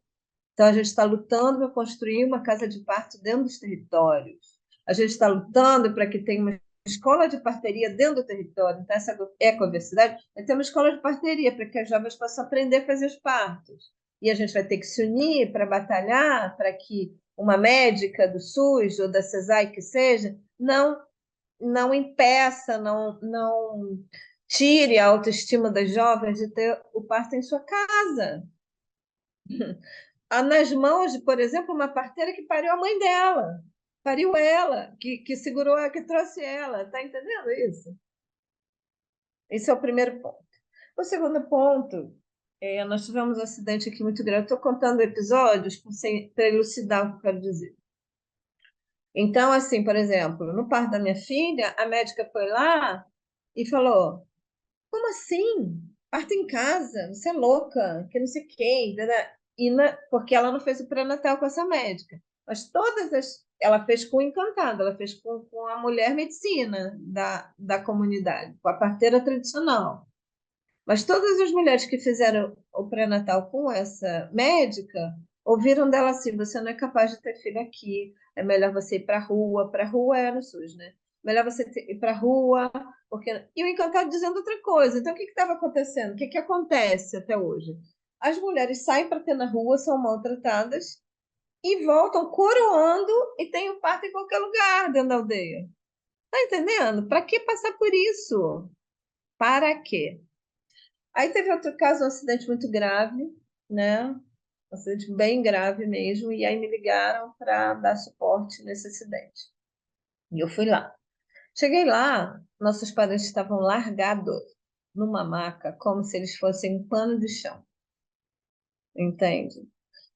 Então, a gente está lutando para construir uma casa de parto dentro dos territórios. A gente está lutando para que tenha uma escola de parteria dentro do território. Então, essa ecoversidade, nós temos escola de parteria para que as jovens possam aprender a fazer os partos. E a gente vai ter que se unir para batalhar para que uma médica do SUS ou da CESAI que seja, não impeça, não tire a autoestima das jovens de ter o parto em sua casa. Nas mãos de, por exemplo, uma parteira que pariu a mãe dela, pariu ela, que segurou, que trouxe ela, tá entendendo isso? Esse é o primeiro ponto. O segundo ponto, nós tivemos um acidente aqui muito grave. Estou contando episódios para elucidar o que eu quero dizer. Então, assim, por exemplo, no parto da minha filha, a médica foi lá e falou: como assim? Parto em casa, você é louca, que não sei o quê. Porque ela não fez o pré-natal com essa médica. Mas ela fez com o encantado, ela fez com a mulher medicina da comunidade, com a parteira tradicional. Mas todas as mulheres que fizeram o pré-natal com essa médica ouviram dela assim: você não é capaz de ter filho aqui, é melhor você ir para a rua é no SUS, né? Melhor você ir para a rua, porque. E o encantado dizendo outra coisa. Então, o que estava acontecendo? O que acontece até hoje? as mulheres saem para ter na rua, são maltratadas e voltam coroando e tem o parto em qualquer lugar dentro da aldeia. Tá entendendo? Para que passar por isso? Para quê? Aí teve outro caso, um acidente muito grave, né? Um acidente bem grave mesmo, e aí me ligaram para dar suporte nesse acidente. E eu fui lá. Cheguei lá, nossos parentes estavam largados numa maca, como se eles fossem um pano de chão, entende?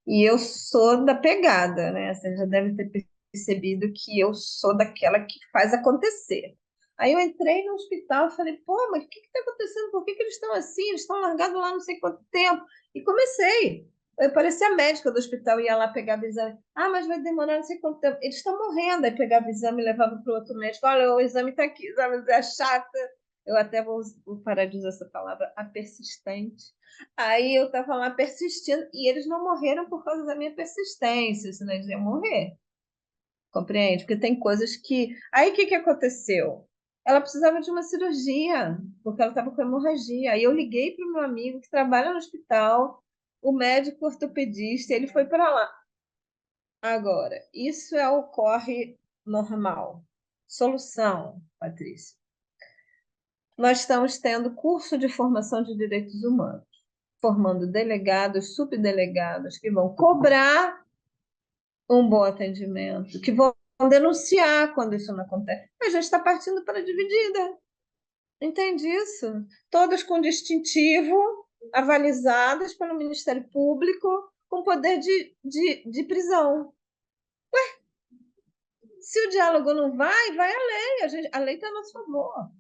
E eu sou da pegada, né? Você já deve ter percebido que eu sou daquela que faz acontecer. Aí eu entrei no hospital e falei, pô, mas o que está acontecendo? Por que eles estão assim? Eles estão largados lá não sei quanto tempo. E comecei. Eu parecia a médica do hospital, ia lá pegar o exame. Ah, mas vai demorar não sei quanto tempo. Eles estão morrendo. Aí pegava o exame e levava para o outro médico. Olha, o exame está aqui, o exame é chata. Eu até vou parar de usar essa palavra, a persistente. Aí eu estava lá persistindo e eles não morreram por causa da minha persistência, senão eles iam morrer. Compreende? Porque tem coisas que. Aí o que aconteceu? Ela precisava de uma cirurgia, porque ela estava com hemorragia. Aí eu liguei para o meu amigo que trabalha no hospital, o médico ortopedista, ele foi para lá. Agora, isso é o corre normal. Solução, Patrícia. Nós estamos tendo curso de formação de direitos humanos, formando delegados, subdelegados que vão cobrar um bom atendimento, que vão denunciar quando isso não acontece. A gente está partindo para a dividida. Entende isso? Todas com distintivo, avalizadas pelo Ministério Público, com poder de prisão. Se o diálogo não vai a lei. A lei está a nosso favor.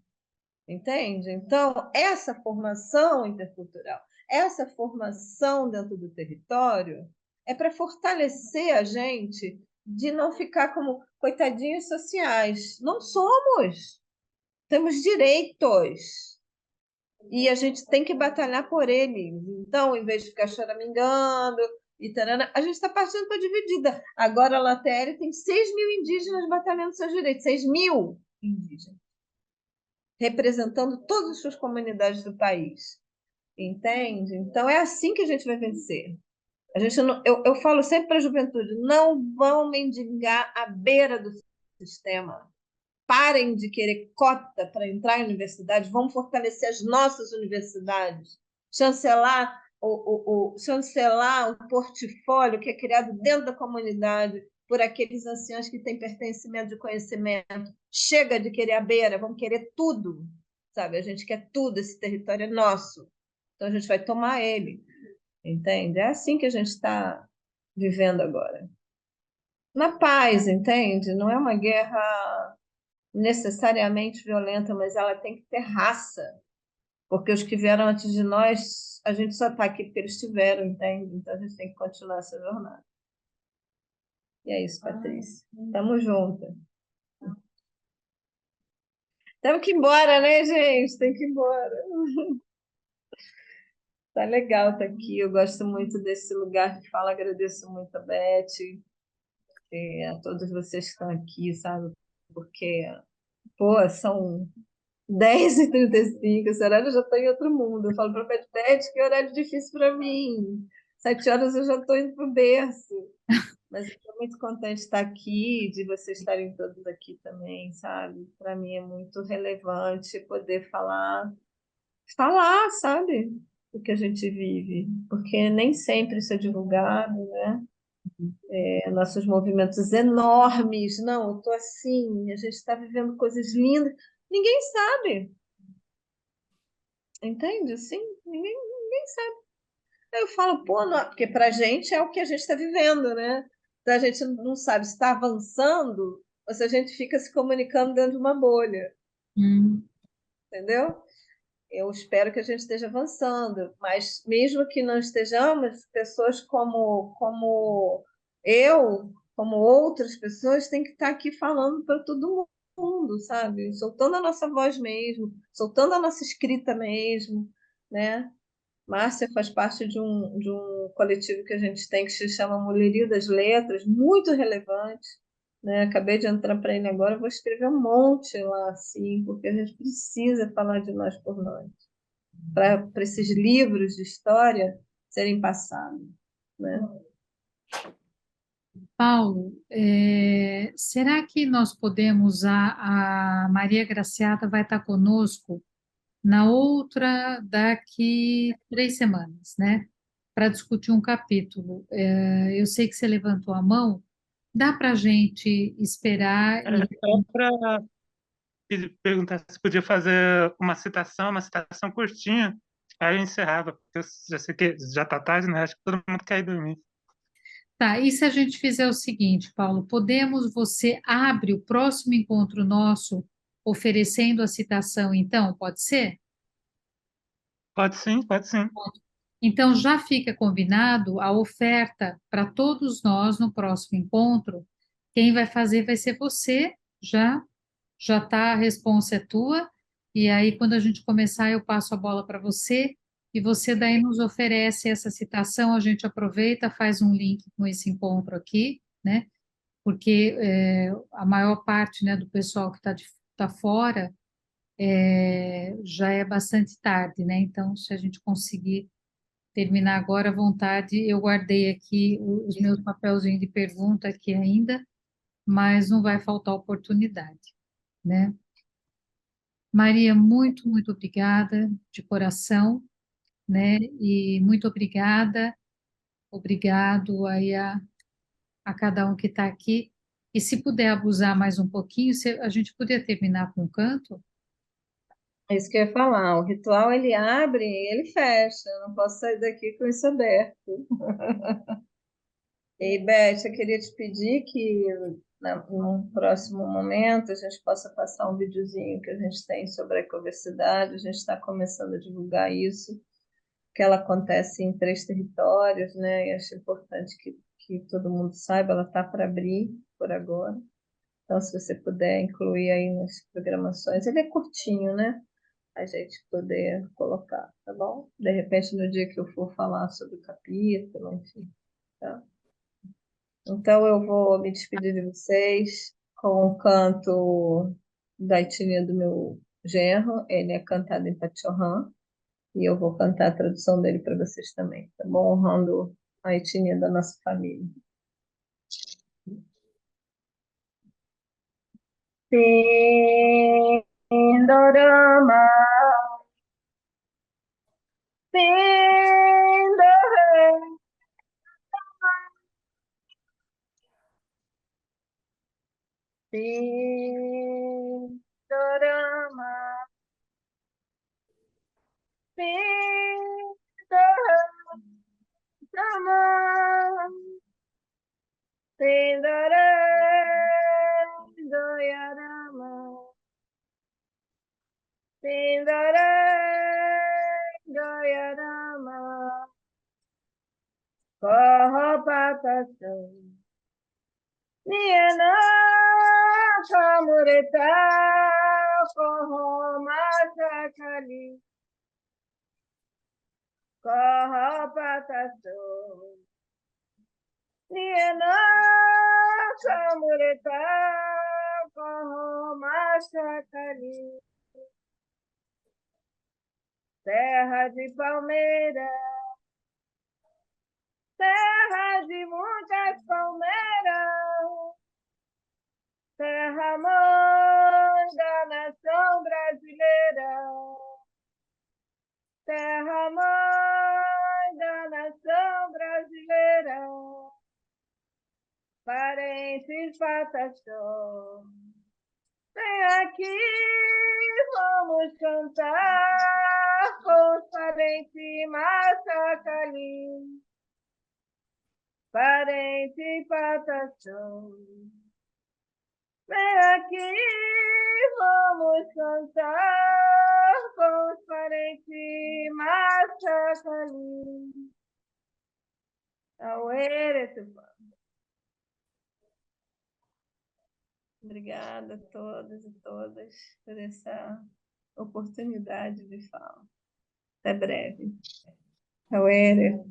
Entende? Então, essa formação intercultural, essa formação dentro do território, é para fortalecer a gente de não ficar como coitadinhos sociais. Não somos. Temos direitos. E a gente tem que batalhar por eles. Então, em vez de ficar choramingando e tarana, a gente está partindo para dividida. Agora, a Latéria tem 6 mil indígenas batalhando seus direitos. 6 mil indígenas representando todas as suas comunidades do país. Entende? Então, é assim que a gente vai vencer. A gente não, eu falo sempre para a juventude, não vão mendigar à beira do sistema. Parem de querer cota para entrar em universidade, vamos fortalecer as nossas universidades, chancelar o portfólio que é criado dentro da comunidade por aqueles anciãos que têm pertencimento de conhecimento. Chega de querer a beira, vamos querer tudo, sabe? A gente quer tudo, esse território é nosso, então a gente vai tomar ele, entende? É assim que a gente está vivendo agora. Na paz, entende? Não é uma guerra necessariamente violenta, mas ela tem que ter raça, porque os que vieram antes de nós, a gente só está aqui porque eles tiveram, entende? Então a gente tem que continuar essa jornada. E é isso, Patrícia. Tamo junto. Temos que ir embora, né, gente? Tem que ir embora. Tá legal estar aqui. Eu gosto muito desse lugar que fala. Agradeço muito a Beth e a todos vocês que estão aqui, sabe? Porque, pô, são 10h35, esse horário eu já estou em outro mundo. Eu falo para a Beth, que horário difícil para mim. 7 horas eu já estou indo para o berço. Mas eu estou muito contente de estar aqui, de vocês estarem todos aqui também, sabe? Para mim é muito relevante poder falar, sabe? O que a gente vive, porque nem sempre isso é divulgado, né? Nossos movimentos enormes, não, eu estou assim, a gente está vivendo coisas lindas, ninguém sabe, entende? Assim, ninguém sabe. Aí eu falo, pô, não, porque para a gente é o que a gente está vivendo, né? Então a gente não sabe se está avançando ou se a gente fica se comunicando dentro de uma bolha, entendeu? Eu espero que a gente esteja avançando, mas mesmo que não estejamos, pessoas como eu, como outras pessoas, têm que estar aqui falando para todo mundo, sabe? Soltando a nossa voz mesmo, soltando a nossa escrita mesmo, né? Márcia faz parte de um coletivo que a gente tem que se chama Mulherio das Letras, muito relevante, né? Acabei de entrar para ele agora, vou escrever um monte lá, assim, porque a gente precisa falar de nós por nós. Para esses livros de história, serem passados, né? Paulo, será que nós podemos, a Maria Graciata vai estar conosco na outra daqui 3 semanas, né? Para discutir um capítulo. Eu sei que você levantou a mão, dá para a gente esperar Era e só para perguntar se podia fazer uma citação curtinha, aí eu encerrava, porque eu já sei que já está tarde, né? Acho que todo mundo quer ir dormir. tá, e se a gente fizer o seguinte, Paulo, você abre o próximo encontro nosso oferecendo a citação, então, pode ser? Pode sim, pode sim. Então, já fica combinado a oferta para todos nós no próximo encontro. Quem vai fazer vai ser você, já tá, a responsa é tua, e aí quando a gente começar eu passo a bola para você, e você daí nos oferece essa citação, a gente aproveita, faz um link com esse encontro aqui, né? Porque a maior parte, né, do pessoal que está tá fora já é bastante tarde, né? Então, se a gente conseguir terminar agora à vontade, eu guardei aqui os meus papelzinhos de pergunta aqui ainda, mas não vai faltar oportunidade, né? Maria, muito, muito obrigada de coração, né? E muito obrigado aí a cada um que está aqui. E se puder abusar mais um pouquinho, a gente podia terminar com um canto? É isso que eu ia falar. O ritual ele abre e ele fecha. Eu não posso sair daqui com isso aberto. E, Beth, eu queria te pedir que num próximo momento a gente possa passar um videozinho que a gente tem sobre a ecoversidade. A gente está começando a divulgar isso, que ela acontece em 3 territórios, né? E acho importante que todo mundo saiba, ela está para abrir por agora. Então, se você puder incluir aí nas programações, ele é curtinho, né? A gente poder colocar, tá bom? De repente, no dia que eu for falar sobre o capítulo, enfim, tá? Então, eu vou me despedir de vocês com o canto da etnia do meu genro. Ele é cantado em Pachorrã e eu vou cantar a tradução dele para vocês também, tá bom? Honrando a etnia da nossa família. Pindorama, Pindorama, Pindorama, Pindorama, Pindarama, Pindarama, Kahapataso, Niana Kamureta, Kahamasakali, Kahapataso, Niana Kamureta, Kahamasakali, terra de palmeiras, terra de muitas palmeiras, terra mãe da nação brasileira, terra mãe da nação brasileira, parentes pataxó, vem aqui, vamos cantar com os parentes Massacali. Parente patação, vem aqui, vamos cantar com os parentes Massacali. Auere, obrigada a todos e todas por essa oportunidade de fala. Até breve. Auere.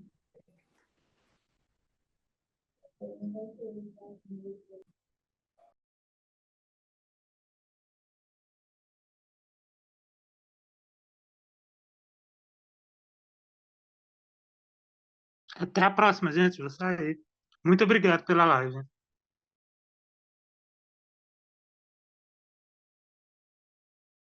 Até a próxima, gente. Vou sair. Muito obrigado pela live.